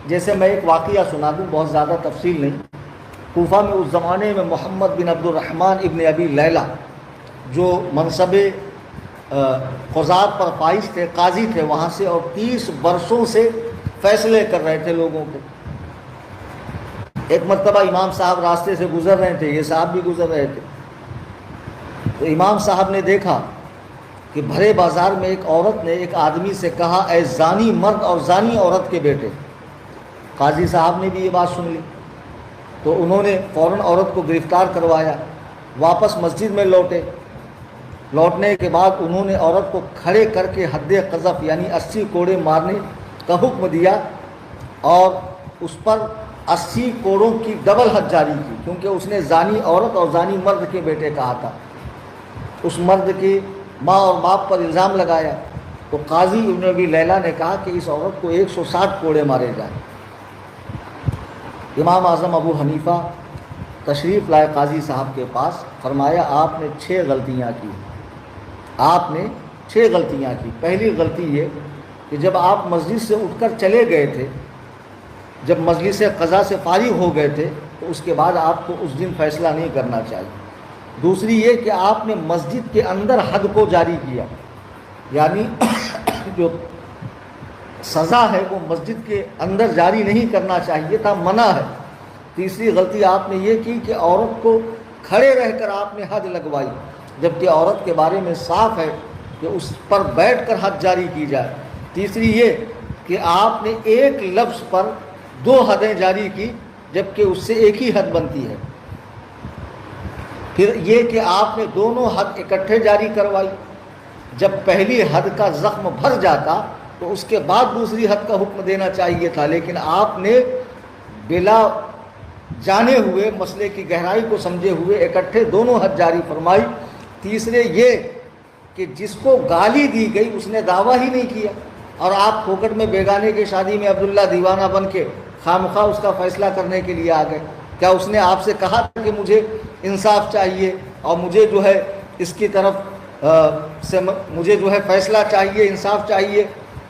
جیسے میں ایک واقعہ سنا دوں، بہت زیادہ تفصیل نہیں۔ کوفہ میں اس زمانے میں محمد بن عبد الرحمن ابن ابی لیلہ جو منصب قضات پر فائز تھے، قاضی تھے وہاں سے، اور 30 برسوں سے فیصلے کر رہے تھے لوگوں کے۔ ایک مرتبہ امام صاحب راستے سے گزر رہے تھے، یہ صاحب بھی گزر رہے تھے، تو امام صاحب نے دیکھا کہ بھرے بازار میں ایک عورت نے ایک آدمی سے کہا اے زانی مرد اور زانی عورت کے بیٹے۔ قاضی صاحب نے بھی یہ بات سن لی، تو انہوں نے فوراً عورت کو گرفتار کروایا، واپس مسجد میں لوٹے۔ لوٹنے کے بعد انہوں نے عورت کو کھڑے کر کے حد قذف یعنی 80 کوڑے مارنے کا حکم دیا، اور اس پر 80 کوڑوں کی ڈبل حد جاری کی، کیونکہ اس نے زانی عورت اور زانی مرد کے بیٹے کہا تھا۔ اس مرد کی ماں اور باپ پر الزام لگایا، تو قاضی ابن ابی لیلہ نے کہا کہ اس عورت کو 160 کوڑے مارے جائیں۔ امام اعظم ابو حنیفہ تشریف لائے قاضی صاحب کے پاس، فرمایا آپ نے 6 غلطیاں کی، آپ نے 6 غلطیاں کی۔ پہلی غلطی یہ کہ جب آپ مسجد سے اٹھ کر چلے گئے تھے، جب مجلس قضا سے فارغ ہو گئے تھے، تو اس کے بعد آپ کو اس دن فیصلہ نہیں کرنا چاہیے۔ دوسری یہ کہ آپ نے مسجد کے اندر حد کو جاری کیا، یعنی جو سزا ہے وہ مسجد کے اندر جاری نہیں کرنا چاہیے تھا، منع ہے۔ تیسری غلطی آپ نے یہ کی کہ عورت کو کھڑے رہ کر آپ نے حد لگوائی، جبکہ عورت کے بارے میں صاف ہے کہ اس پر بیٹھ کر حد جاری کی جائے۔ تیسری یہ کہ آپ نے ایک لفظ پر 2 حدیں جاری کی، جبکہ اس سے ایک ہی حد بنتی ہے۔ پھر یہ کہ آپ نے دونوں حد اکٹھے جاری کروائی، جب پہلی حد کا زخم بھر جاتا تو اس کے بعد دوسری حد کا حکم دینا چاہیے تھا، لیکن آپ نے بلا جانے ہوئے، مسئلے کی گہرائی کو سمجھے ہوئے اکٹھے دونوں حد جاری فرمائی۔ تیسرے یہ کہ جس کو گالی دی گئی اس نے دعویٰ ہی نہیں کیا، اور آپ پھوکٹ میں بیگانے کی شادی میں عبداللہ دیوانہ بن کے خامخواہ اس کا فیصلہ کرنے کے لیے آ گئے۔ کیا اس نے آپ سے کہا تھا کہ مجھے انصاف چاہیے اور مجھے جو ہے اس کی طرف سے مجھے جو ہے فیصلہ چاہیے، انصاف چاہیے؟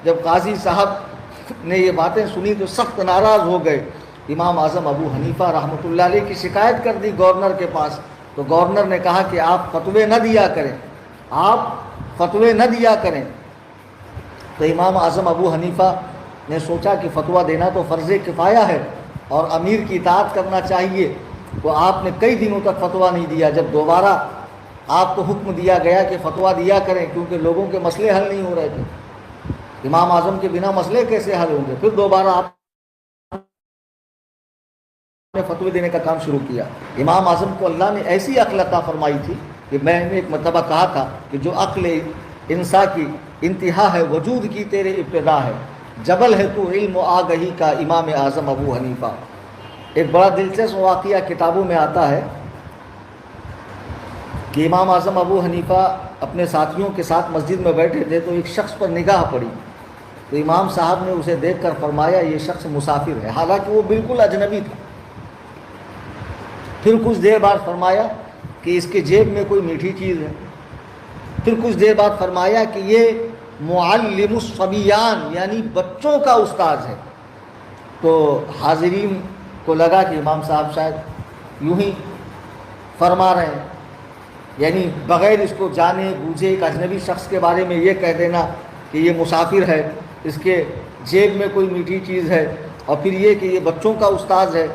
جب قاضی صاحب نے یہ باتیں سنی تو سخت ناراض ہو گئے. امام اعظم ابو حنیفہ رحمۃ اللہ علیہ کی شکایت کر دی گورنر کے پاس. تو گورنر نے کہا کہ آپ فتوے نہ دیا کریں، آپ فتوے نہ دیا کریں. تو امام اعظم ابو حنیفہ نے سوچا کہ فتویٰ دینا تو فرض کفایہ ہے اور امیر کی اطاعت کرنا چاہیے. تو آپ نے کئی دنوں تک فتویٰ نہیں دیا. جب دوبارہ آپ کو حکم دیا گیا کہ فتویٰ دیا کریں، کیونکہ لوگوں کے مسئلے حل نہیں ہو رہے تھے، امام اعظم کے بنا مسئلے کیسے حل ہوں گے، پھر دوبارہ آپ نے فتوے دینے کا کام شروع کیا. امام اعظم کو اللہ نے ایسی عقل عطا فرمائی تھی کہ میں نے ایک مرتبہ کہا تھا کہ جو عقل انسان کی انتہا ہے وجود کی تیرے ابتدا ہے، جبل ہے تو علم و آگہی کا امام اعظم ابو حنیفہ. ایک بڑا دلچسپ واقعہ کتابوں میں آتا ہے کہ امام اعظم ابو حنیفہ اپنے ساتھیوں کے ساتھ مسجد میں بیٹھے تھے تو ایک شخص پر نگاہ پڑی. تو امام صاحب نے اسے دیکھ کر فرمایا یہ شخص مسافر ہے، حالانکہ وہ بالکل اجنبی تھا. پھر کچھ دیر بعد فرمایا کہ اس کے جیب میں کوئی میٹھی چیز ہے. پھر کچھ دیر بعد فرمایا کہ یہ معلم الصبیان یعنی بچوں کا استاد ہے. تو حاضرین کو لگا کہ امام صاحب شاید یوں ہی فرما رہے ہیں، یعنی بغیر اس کو جانے بوجھے ایک اجنبی شخص کے بارے میں یہ کہہ دینا کہ یہ مسافر ہے، اس کے جیب میں کوئی میٹھی چیز ہے، اور پھر یہ کہ یہ بچوں کا استاد ہے.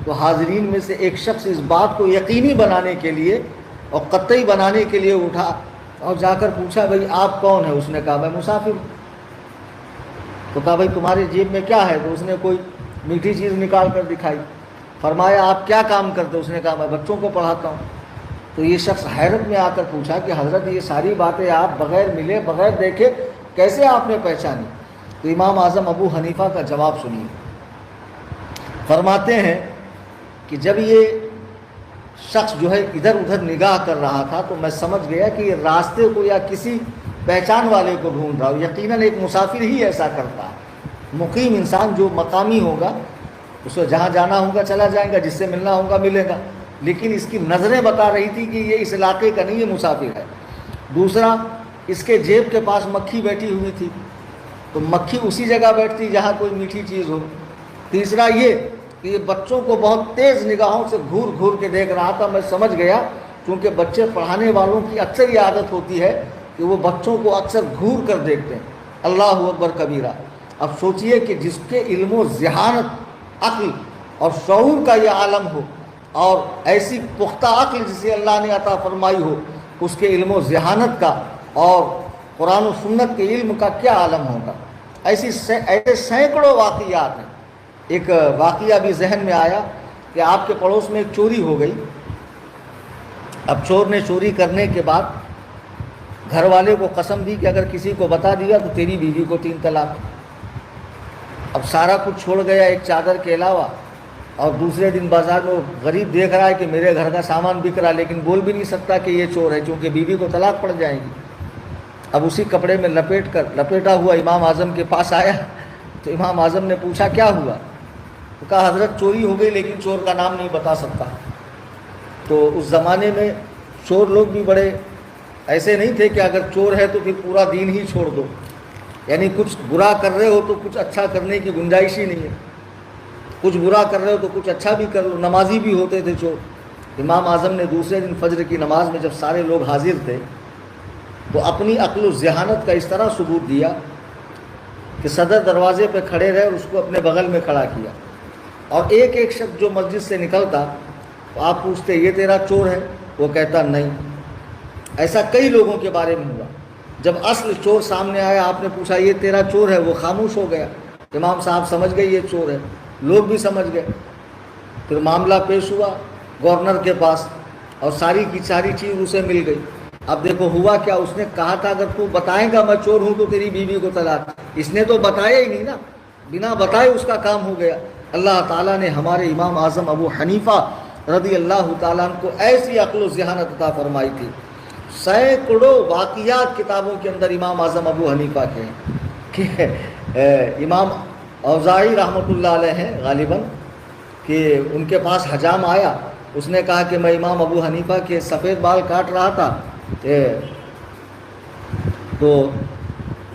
تو حاضرین میں سے ایک شخص اس بات کو یقینی بنانے کے لیے اور قطعی بنانے کے لیے اٹھا اور جا کر پوچھا بھائی آپ کون ہیں؟ اس نے کہا میں مسافر. تو کہا بھائی تمہارے جیب میں کیا ہے؟ تو اس نے کوئی میٹھی چیز نکال کر دکھائی. فرمایا آپ کیا کام کرتے؟ اس نے کہا میں بچوں کو پڑھاتا ہوں. تو یہ شخص حیرت میں آ کر پوچھا کہ حضرت یہ ساری باتیں آپ بغیر ملے بغیر دیکھے کیسے آپ نے پہچانی؟ تو امام اعظم ابو حنیفہ کا جواب سنیے. فرماتے ہیں کہ جب یہ شخص جو ہے ادھر ادھر نگاہ کر رہا تھا تو میں سمجھ گیا کہ یہ راستے کو یا کسی پہچان والے کو ڈھونڈ رہا ہوں. یقیناً ایک مسافر ہی ایسا کرتا ہے. مقیم انسان جو مقامی ہوگا اس کو جہاں جانا ہوگا چلا جائے گا، جس سے ملنا ہوگا ملے گا. لیکن اس کی نظریں بتا رہی تھی کہ یہ اس علاقے کا نہیں، یہ مسافر ہے. دوسرا، اس کے جیب کے پاس مکھی بیٹھی ہوئی تھی تو مکھی اسی جگہ بیٹھتی جہاں کوئی میٹھی چیز ہو. تیسرا یہ کہ یہ بچوں کو بہت تیز نگاہوں سے گھور گھور کے دیکھ رہا تھا. میں سمجھ گیا کیونکہ بچے پڑھانے والوں کی اکثر یہ عادت ہوتی ہے کہ وہ بچوں کو اکثر گھور کر دیکھتے ہیں. اللہ اکبر کبیرہ. اب سوچئے کہ جس کے علم و ذہانت، عقل اور شعور کا یہ عالم ہو، اور ایسی پختہ عقل جسے اللہ نے عطا فرمائی ہو، اس کے علم و ذہانت کا اور قرآن و سنت کے علم کا کیا عالم ہوگا. ایسے سینکڑوں واقعات ہیں. ایک واقعہ بھی ذہن میں آیا کہ آپ کے پڑوس میں ایک چوری ہو گئی. اب چور نے چوری کرنے کے بعد گھر والے کو قسم دی کہ اگر کسی کو بتا دیا تو تیری بیوی کو 3 طلاق. اب سارا کچھ چھوڑ گیا ایک چادر کے علاوہ، اور دوسرے دن بازار میں وہ غریب دیکھ رہا ہے کہ میرے گھر کا سامان بک رہا، لیکن بول بھی نہیں سکتا کہ یہ چور ہے کیونکہ بیوی کو طلاق پڑ جائے گی. اب اسی کپڑے میں لپیٹا ہوا امام اعظم کے پاس آیا. تو امام اعظم نے پوچھا کیا ہوا؟ تو کہا حضرت چوری ہو گئی لیکن چور کا نام نہیں بتا سکتا. تو اس زمانے میں چور لوگ بھی بڑے ایسے نہیں تھے کہ اگر چور ہے تو پھر پورا دین ہی چھوڑ دو، یعنی کچھ برا کر رہے ہو تو کچھ اچھا کرنے کی گنجائش ہی نہیں ہے، کچھ برا کر رہے ہو تو کچھ اچھا بھی کر لو. نمازی بھی ہوتے تھے چور. امام اعظم نے دوسرے دن فجر کی نماز میں جب سارے لوگ حاضر تھے تو اپنی عقل و ذہانت کا اس طرح ثبوت دیا کہ صدر دروازے پہ کھڑے رہے اور اس کو اپنے بغل میں کھڑا کیا، اور ایک ایک شخص جو مسجد سے نکلتا تو آپ پوچھتے یہ تیرا چور ہے؟ وہ کہتا نہیں. ایسا کئی لوگوں کے بارے میں ہوا. جب اصل چور سامنے آیا آپ نے پوچھا یہ تیرا چور ہے؟ وہ خاموش ہو گیا. امام صاحب سمجھ گئے یہ چور ہے، لوگ بھی سمجھ گئے. پھر معاملہ پیش ہوا گورنر کے پاس اور ساری کی ساری چیز اسے مل گئی. اب دیکھو ہوا کیا، اس نے کہا تھا اگر تو بتائے گا میں چور ہوں تو تیری بیوی کو طلاق. اس نے تو بتایا ہی نہیں نا، بنا بتائے اس کا کام ہو گیا. اللہ تعالیٰ نے ہمارے امام اعظم ابو حنیفہ رضی اللہ تعالیٰ عنہ کو ایسی عقل و ذہانت عطا فرمائی تھی. سینکڑوں واقعات کتابوں کے اندر امام اعظم ابو حنیفہ کے ہیں کہ امام اوزاعی رحمۃ اللہ علیہ ہیں غالباً، کہ ان کے پاس حجام آیا. اس نے کہا کہ میں امام ابو حنیفہ کے سفید بال کاٹ رہا تھا. تو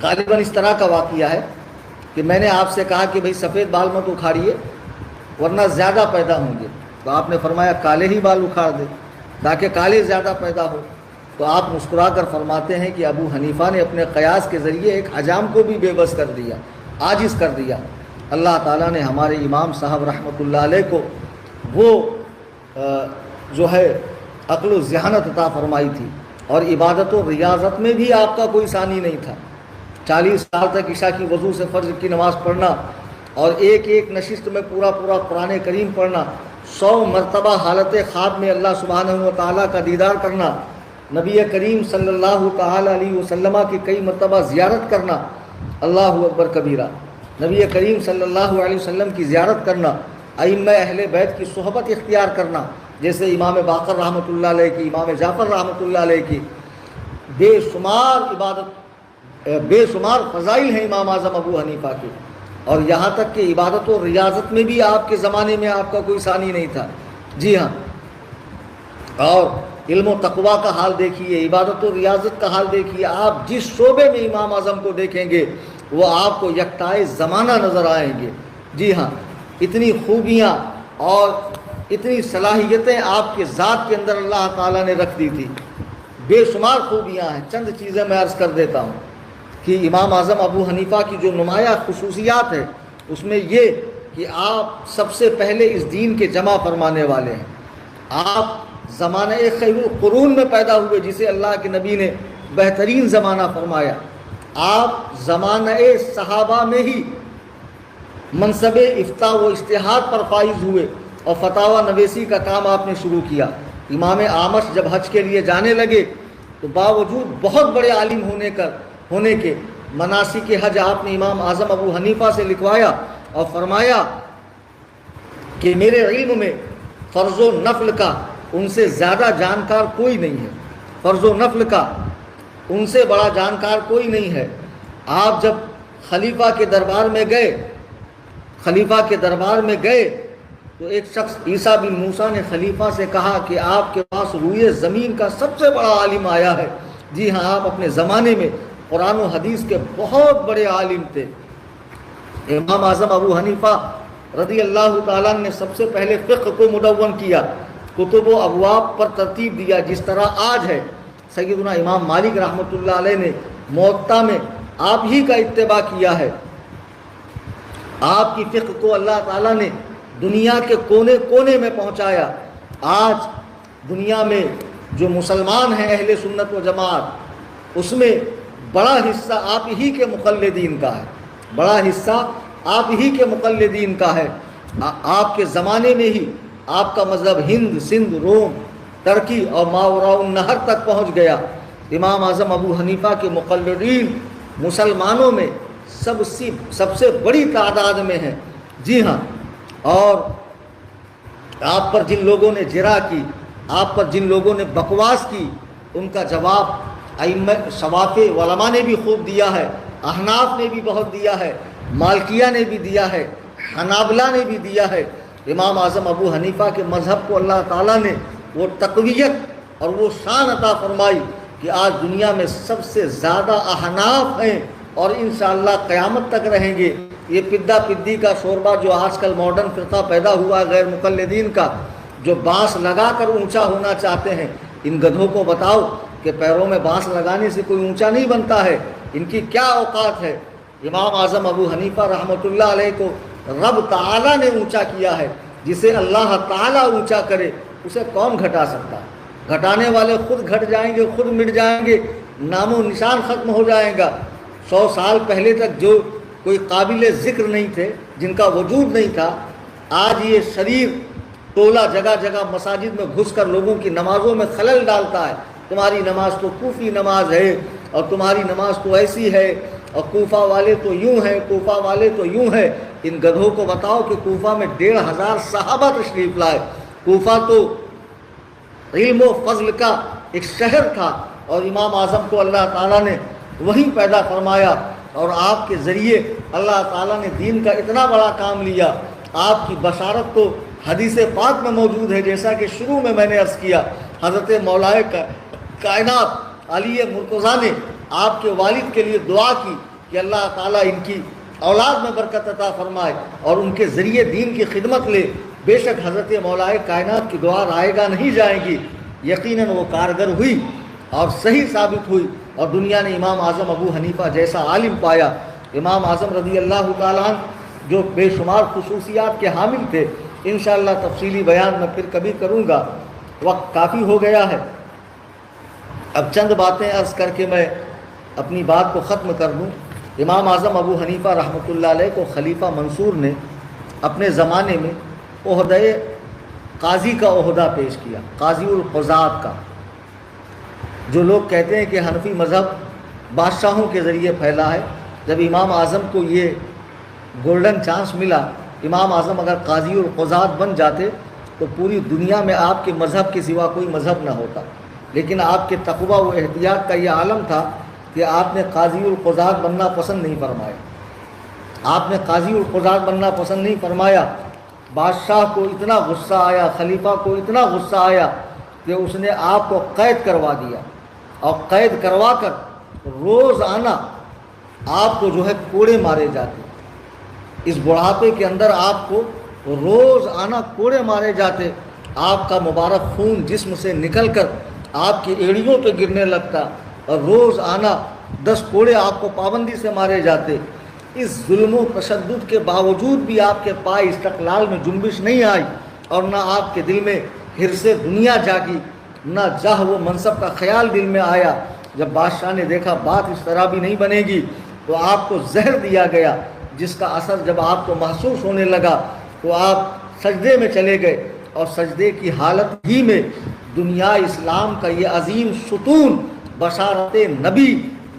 غالباً اس طرح کا واقعہ ہے کہ میں نے آپ سے کہا کہ بھئی سفید بال مت اکھاڑیے ورنہ زیادہ پیدا ہوں گے، تو آپ نے فرمایا کالے ہی بال اکھاڑ دے تاکہ کالے زیادہ پیدا ہو۔ تو آپ مسکرا کر فرماتے ہیں کہ ابو حنیفہ نے اپنے قیاس کے ذریعے ایک حجام کو بھی بے بس کر دیا، عاجز کر دیا۔ اللہ تعالیٰ نے ہمارے امام صاحب رحمۃ اللہ علیہ کو وہ جو ہے عقل و ذہانت عطا فرمائی تھی، اور عبادت و ریاضت میں بھی آپ کا کوئی ثانی نہیں تھا۔ 40 سال تک عشاء کی وضو سے فرض کی نماز پڑھنا اور ایک ایک نشست میں پورا قرآن کریم پڑھنا، 100 مرتبہ حالت خواب میں اللہ سبحانہ و تعالیٰ کا دیدار کرنا، نبی کریم صلی اللہ تعالی علیہ وسلم کی کئی مرتبہ زیارت کرنا، اللہ اکبر کبیرہ، نبی کریم صلی اللہ علیہ وسلم کی زیارت کرنا، ائمہ اہل بیت کی صحبت اختیار کرنا، جیسے امام باقر رحمۃ اللہ علیہ کی، امام جعفر رحمۃ اللہ علیہ کی، بے شمار فضائل ہیں امام اعظم ابو حنیفہ کے، اور یہاں تک کہ عبادت و ریاضت میں بھی آپ کے زمانے میں آپ کا کوئی ثانی نہیں تھا۔ جی ہاں، اور علم و تقوی کا حال دیکھیے، عبادت و ریاضت کا حال دیکھیے، آپ جس شعبے میں امام اعظم کو دیکھیں گے وہ آپ کو یکتائے زمانہ نظر آئیں گے۔ جی ہاں، اتنی خوبیاں اور اتنی صلاحیتیں آپ کے ذات کے اندر اللہ تعالیٰ نے رکھ دی تھی، بے شمار خوبیاں ہیں۔ چند چیزیں میں عرض کر دیتا ہوں کہ امام اعظم ابو حنیفہ کی جو نمایاں خصوصیات ہے اس میں یہ کہ آپ سب سے پہلے اس دین کے جمع فرمانے والے ہیں۔ آپ زمانہ خیر القرون میں پیدا ہوئے، جسے اللہ کے نبی نے بہترین زمانہ فرمایا۔ آپ زمانہ صحابہ میں ہی منصب افتاء و اجتہاد پر فائز ہوئے اور فتاوی نویسی کا کام آپ نے شروع کیا۔ امام اعمش جب حج کے لیے جانے لگے تو باوجود بہت بڑے عالم ہونے کے مناسک حج آپ نے امام اعظم ابو حنیفہ سے لکھوایا اور فرمایا کہ میرے علم میں فرض و نفل کا ان سے زیادہ جانکار کوئی نہیں ہے، فرض و نفل کا ان سے بڑا جانکار کوئی نہیں ہے۔ آپ جب خلیفہ کے دربار میں گئے تو ایک شخص عیسیٰ بن موسیٰ نے خلیفہ سے کہا کہ آپ کے پاس روئے زمین کا سب سے بڑا عالم آیا ہے۔ جی ہاں، آپ اپنے زمانے میں قرآن و حدیث کے بہت بڑے عالم تھے۔ امام اعظم ابو حنیفہ رضی اللہ تعالیٰ نے سب سے پہلے فقہ کو مدون کیا، کتب و ابواب پر ترتیب دیا، جس طرح آج ہے۔ سیدنا امام مالک رحمۃ اللہ علیہ نے موطا میں آپ ہی کا اتباع کیا ہے۔ آپ کی فقہ کو اللہ تعالیٰ نے دنیا کے کونے کونے میں پہنچایا۔ آج دنیا میں جو مسلمان ہیں اہل سنت و جماعت، اس میں بڑا حصہ آپ ہی کے مقلدین کا ہے، بڑا حصہ آپ ہی کے مقلدین کا ہے۔ آپ کے زمانے میں ہی آپ کا مذہب ہند، سندھ، روم، ترکی اور ماوراء النہر تک پہنچ گیا۔ امام اعظم ابو حنیفہ کے مقلدین مسلمانوں میں سب سے بڑی تعداد میں ہیں۔ جی ہاں، اور آپ پر جن لوگوں نے جرح کی، آپ پر جن لوگوں نے بکواس کی، ان کا جواب ائمہ شوافع علماء نے بھی خوب دیا ہے، احناف نے بھی بہت دیا ہے، مالکیہ نے بھی دیا ہے، حنابلہ نے بھی دیا ہے۔ امام اعظم ابو حنیفہ کے مذہب کو اللہ تعالیٰ نے وہ تقویت اور وہ شان عطا فرمائی کہ آج دنیا میں سب سے زیادہ احناف ہیں اور انشاءاللہ قیامت تک رہیں گے۔ یہ پدہ پدی کا شوربہ جو آج کل ماڈرن فرقہ پیدا ہوا غیر مقلدین کا، جو بانس لگا کر اونچا ہونا چاہتے ہیں، ان گدھوں کو بتاؤ کہ پیروں میں بانس لگانے سے کوئی اونچا نہیں بنتا ہے، ان کی کیا اوقات ہے۔ امام اعظم ابو حنیفہ رحمۃ اللہ علیہ کو رب تعالیٰ نے اونچا کیا ہے۔ جسے اللہ تعالیٰ اونچا کرے اسے کون گھٹا سکتا؟ گھٹانے والے خود گھٹ جائیں گے، خود مٹ جائیں گے، نام و نشان ختم ہو جائے گا۔ 100 سال پہلے تک جو کوئی قابل ذکر نہیں تھے، جن کا وجود نہیں تھا، آج یہ شریر ٹولہ جگہ جگہ مساجد میں گھس کر لوگوں کی نمازوں میں خلل ڈالتا ہے۔ تمہاری نماز تو کوفی نماز ہے، اور تمہاری نماز تو ایسی ہے، اور کوفہ والے تو یوں ہیں، کوفہ والے تو یوں ہیں۔ ان گدھوں کو بتاؤ کہ کوفہ میں 1500 صحابہ تشریف لائے۔ کوفہ تو علم و فضل کا ایک شہر تھا، اور امام اعظم کو اللہ تعالیٰ نے وہیں پیدا فرمایا، اور آپ کے ذریعے اللہ تعالیٰ نے دین کا اتنا بڑا کام لیا۔ آپ کی بشارت تو حدیث پاک میں موجود ہے، جیسا کہ شروع میں نے عرض کیا، حضرت مولائے کائنات علی مرتضیٰ نے آپ کے والد کے لیے دعا کی کہ اللہ تعالیٰ ان کی اولاد میں برکت عطا فرمائے اور ان کے ذریعے دین کی خدمت لے۔ بے شک حضرت مولا کائنات کی دعا رائے گا نہیں جائیں گی، یقیناً وہ کارگر ہوئی اور صحیح ثابت ہوئی، اور دنیا نے امام اعظم ابو حنیفہ جیسا عالم پایا۔ امام اعظم رضی اللہ تعالیٰ عنہ جو بے شمار خصوصیات کے حامل تھے، انشاءاللہ تفصیلی بیان میں پھر کبھی کروں گا، وقت کافی ہو گیا ہے۔ اب چند باتیں عرض کر کے میں اپنی بات کو ختم کر دوں۔ امام اعظم ابو حنیفہ رحمۃ اللہ علیہ کو خلیفہ منصور نے اپنے زمانے میں عہدہ قاضی کا عہدہ پیش کیا، قاضی القضات کا۔ جو لوگ کہتے ہیں کہ حنفی مذہب بادشاہوں کے ذریعے پھیلا ہے، جب امام اعظم کو یہ گولڈن چانس ملا، امام اعظم اگر قاضی القضات بن جاتے تو پوری دنیا میں آپ کے مذہب کے سوا کوئی مذہب نہ ہوتا، لیکن آپ کے تقوی و احتیاط کا یہ عالم تھا کہ آپ نے قاضی القضات بننا پسند نہیں فرمایا۔ آپ نے قاضی القضات بننا پسند نہیں فرمایا۔ بادشاہ کو اتنا غصہ آیا، خلیفہ کو اتنا غصہ آیا کہ اس نے آپ کو قید کروا دیا، اور قید کروا کر روزانہ آپ کو جو ہے کوڑے مارے جاتے۔ اس بڑھاپے کے اندر آپ کو روزانہ کوڑے مارے جاتے، آپ کا مبارک خون جسم سے نکل کر آپ کی ایڑیوں پہ گرنے لگتا، اور روزانہ 10 کوڑے آپ کو پابندی سے مارے جاتے۔ اس ظلم و تشدد کے باوجود بھی آپ کے پائے استقلال میں جنبش نہیں آئی، اور نہ آپ کے دل میں حرص دنیا جاگی، نہ جاہ و منصب کا خیال دل میں آیا۔ جب بادشاہ نے دیکھا بات اس طرح بھی نہیں بنے گی تو آپ کو زہر دیا گیا، جس کا اثر جب آپ کو محسوس ہونے لگا تو آپ سجدے میں چلے گئے، اور سجدے کی حالت ہی میں دنیا اسلام کا یہ عظیم ستون، بشارت نبی،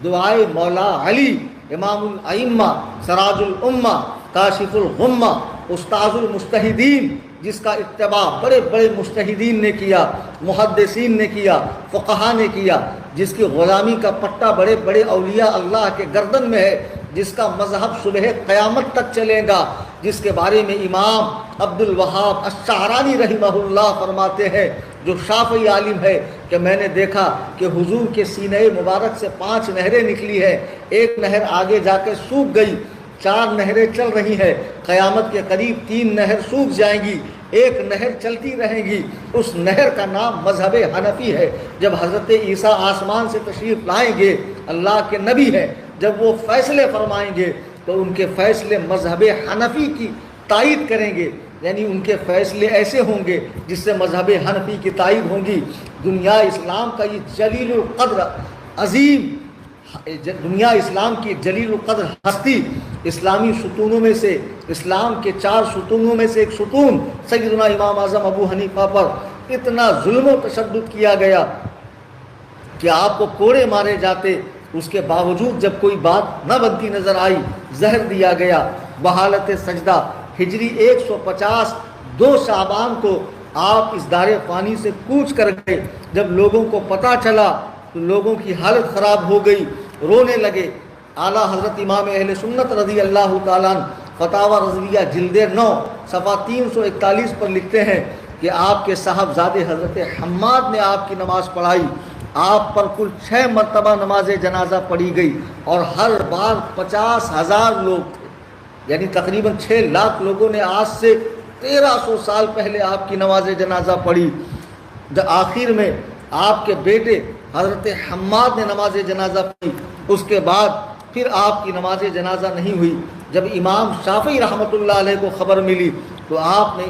دعائے مولا علی، امام الائمہ، سراج الامہ، کاشف الغمہ، استاذ المجتہدین، جس کا اتباع بڑے بڑے مجتہدین نے کیا، محدثین نے کیا، فقہا نے کیا، جس کی غلامی کا پٹا بڑے بڑے اولیاء اللہ کے گردن میں ہے، جس کا مذہب صبح قیامت تک چلے گا، جس کے بارے میں امام عبد الوہاب الشعرانی رحمہ اللہ فرماتے ہیں، جو شافعی عالم ہے، کہ میں نے دیکھا کہ حضور کے سینہ مبارک سے 5 نہریں نکلی ہیں، ایک نہر آگے جا کے سوکھ گئی، 4 نہریں چل رہی ہیں، قیامت کے قریب 3 نہر سوکھ جائیں گی، ایک نہر چلتی رہے گی۔ اس نہر کا نام مذہب حنفی ہے۔ جب حضرت عیسیٰ آسمان سے تشریف لائیں گے، اللہ کے نبی ہیں، جب وہ فیصلے فرمائیں گے تو ان کے فیصلے مذہب حنفی کی تائید کریں گے، یعنی ان کے فیصلے ایسے ہوں گے جس سے مذہب حنفی کی تائید ہوں گی۔ دنیا اسلام کا یہ جلیل القدر عظیم، دنیا اسلام کی جلیل القدر ہستی، اسلامی ستونوں میں سے، اسلام کے 4 ستونوں میں سے ایک ستون سیدنا امام اعظم ابو حنیفہ پر اتنا ظلم و تشدد کیا گیا کہ آپ کو کوڑے مارے جاتے، اس کے باوجود جب کوئی بات نہ بنتی نظر آئی، زہر دیا گیا۔ بحالت سجدہ ہجری 150 2 شعبان کو آپ اس دار فانی سے کوچ کر گئے۔ جب لوگوں کو پتہ چلا تو لوگوں کی حالت خراب ہو گئی، رونے لگے۔ اعلیٰ حضرت امام اہل سنت رضی اللہ تعالیٰ عنہ فتاوی رضویہ جلد 9 صفحہ 341 پر لکھتے ہیں کہ آپ کے صاحبزادے حضرت حماد نے آپ کی نماز پڑھائی، آپ پر کل 6 مرتبہ نماز جنازہ پڑھی گئی، اور ہر بار 50,000 لوگ تھے، یعنی تقریباً 6 لاکھ لوگوں نے آج سے 1300 سال پہلے آپ کی نماز جنازہ پڑھی۔ آخر میں آپ کے بیٹے حضرت حماد نے نماز جنازہ پڑھی، اس کے بعد پھر آپ کی نماز جنازہ نہیں ہوئی۔ جب امام شافعی رحمۃ اللہ علیہ کو خبر ملی تو آپ نے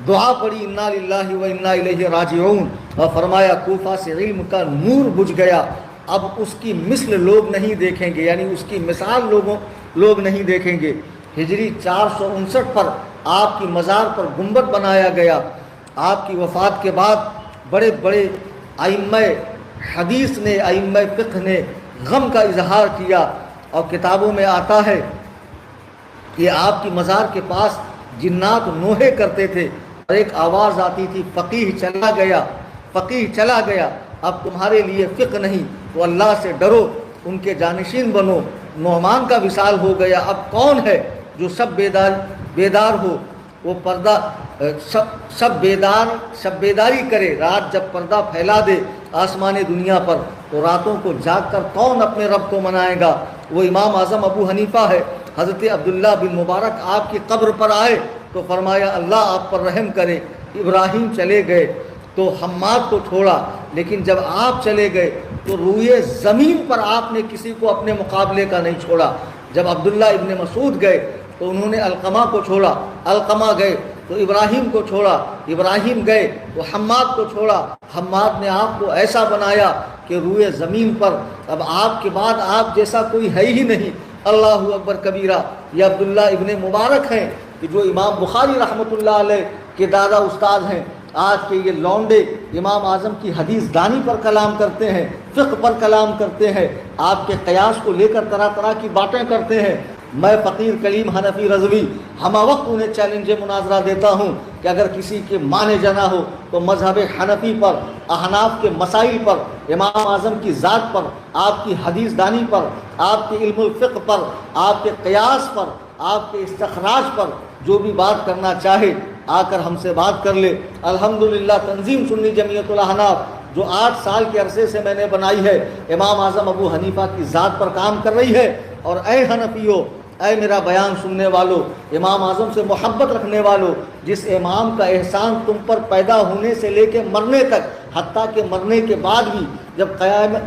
دعا پڑھی، انا للہ و انا الیہ راجعون، اور فرمایا کوفہ سے علم کا نور بجھ گیا، اب اس کی مثل لوگ نہیں دیکھیں گے، یعنی اس کی مثال لوگ نہیں دیکھیں گے۔ ہجری 459 پر آپ کی مزار پر گنبد بنایا گیا۔ آپ کی وفات کے بعد بڑے بڑے ائمہ حدیث نے، ائمہ فقہ نے غم کا اظہار کیا، اور کتابوں میں آتا ہے کہ آپ کی مزار کے پاس جنات نوحے کرتے تھے، اور ایک آواز آتی تھی، فقیہ چلا گیا، فقیہ چلا گیا، اب تمہارے لیے فقہ نہیں، تو اللہ سے ڈرو، ان کے جانشین بنو۔ نعمان کا وصال ہو گیا، اب کون ہے جو شب بیدار ہو، وہ پردہ شب بیداری کرے، رات جب پردہ پھیلا دے آسمان دنیا پر، تو راتوں کو جاگ کر کون اپنے رب کو منائے گا؟ وہ امام اعظم ابو حنیفہ ہے۔ حضرت عبداللہ بن مبارک آپ کی قبر پر آئے تو فرمایا اللہ آپ پر رحم کرے، ابراہیم چلے گئے تو حماد کو چھوڑا، لیکن جب آپ چلے گئے تو روئے زمین پر آپ نے کسی کو اپنے مقابلے کا نہیں چھوڑا۔ جب عبداللہ ابن مسعود گئے تو انہوں نے علقمہ کو چھوڑا، علقمہ گئے تو ابراہیم کو چھوڑا، ابراہیم گئے تو حماد کو چھوڑا، حماد نے آپ کو ایسا بنایا کہ روئے زمین پر اب آپ کے بعد آپ جیسا کوئی ہے ہی نہیں۔ اللہ اکبر کبیرہ۔ یہ عبداللہ ابن مبارک ہیں کہ جو امام بخاری رحمۃ اللہ علیہ کے دادا استاد ہیں۔ آج کے یہ لونڈے امام اعظم کی حدیث دانی پر کلام کرتے ہیں، فقہ پر کلام کرتے ہیں، آپ کے قیاس کو لے کر طرح طرح کی باتیں کرتے ہیں۔ میں فقیر کلیم حنفی رضوی ہمہ وقت انہیں چیلنج مناظرہ دیتا ہوں کہ اگر کسی کے مانے جنا ہو تو مذہب حنفی پر، احناف کے مسائل پر، امام اعظم کی ذات پر، آپ کی حدیث دانی پر، آپ کے علم الفقہ پر، آپ کے قیاس پر، آپ کے استخراج پر جو بھی بات کرنا چاہے آ کر ہم سے بات کر لے۔ الحمدللہ تنظیم سنی جمعیت الاحناف جو 8 سال کے عرصے سے میں نے بنائی ہے، امام اعظم ابو حنیفہ کی ذات پر کام کر رہی ہے۔ اور اے حنفیو، اے میرا بیان سننے والوں، امام اعظم سے محبت رکھنے والوں، جس امام کا احسان تم پر پیدا ہونے سے لے کے مرنے تک، حتیٰ کہ مرنے کے بعد بھی جب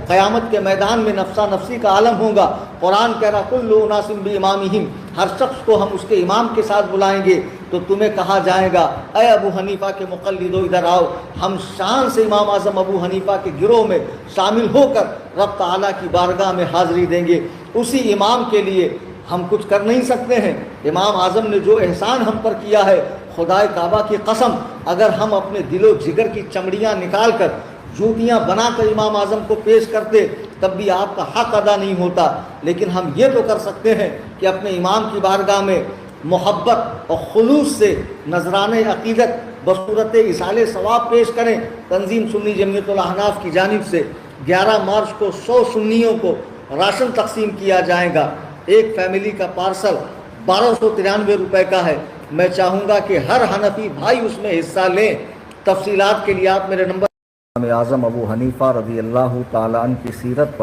قیامت کے میدان میں نفسا نفسی کا عالم ہوگا، قرآن کہہ رہا کل اناس بامامہم، ہر شخص کو ہم اس کے امام کے ساتھ بلائیں گے، تو تمہیں کہا جائے گا اے ابو حنیفہ کے مقلدو ادھر آؤ۔ ہم شان سے امام اعظم ابو حنیفہ کے گروہ میں شامل ہو کر رب تعالیٰ کی بارگاہ میں حاضری دیں گے۔ اسی امام کے لیے ہم کچھ کر نہیں سکتے ہیں۔ امام اعظم نے جو احسان ہم پر کیا ہے، خدائے کعبہ کی قسم، اگر ہم اپنے دل و جگر کی چمڑیاں نکال کر جوتیاں بنا کر امام اعظم کو پیش کرتے تب بھی آپ کا حق ادا نہیں ہوتا۔ لیکن ہم یہ تو کر سکتے ہیں کہ اپنے امام کی بارگاہ میں محبت اور خلوص سے نذرانہ عقیدت بصورت اصالِ ثواب پیش کریں۔ تنظیم سنی جمعیت الاحناف کی جانب سے 11 مارچ کو 100 سنیوں کو راشن تقسیم کیا جائے گا۔ ایک فیملی کا پارسل 1293 روپے کا ہے۔ میں چاہوں گا کہ ہر حنفی بھائی اس میں حصہ لیں۔ تفصیلات کے لیے آپ میرے نمبر۔ امام اعظم ابو حنیفہ رضی اللہ تعالیٰ عنہ کی سیرت پر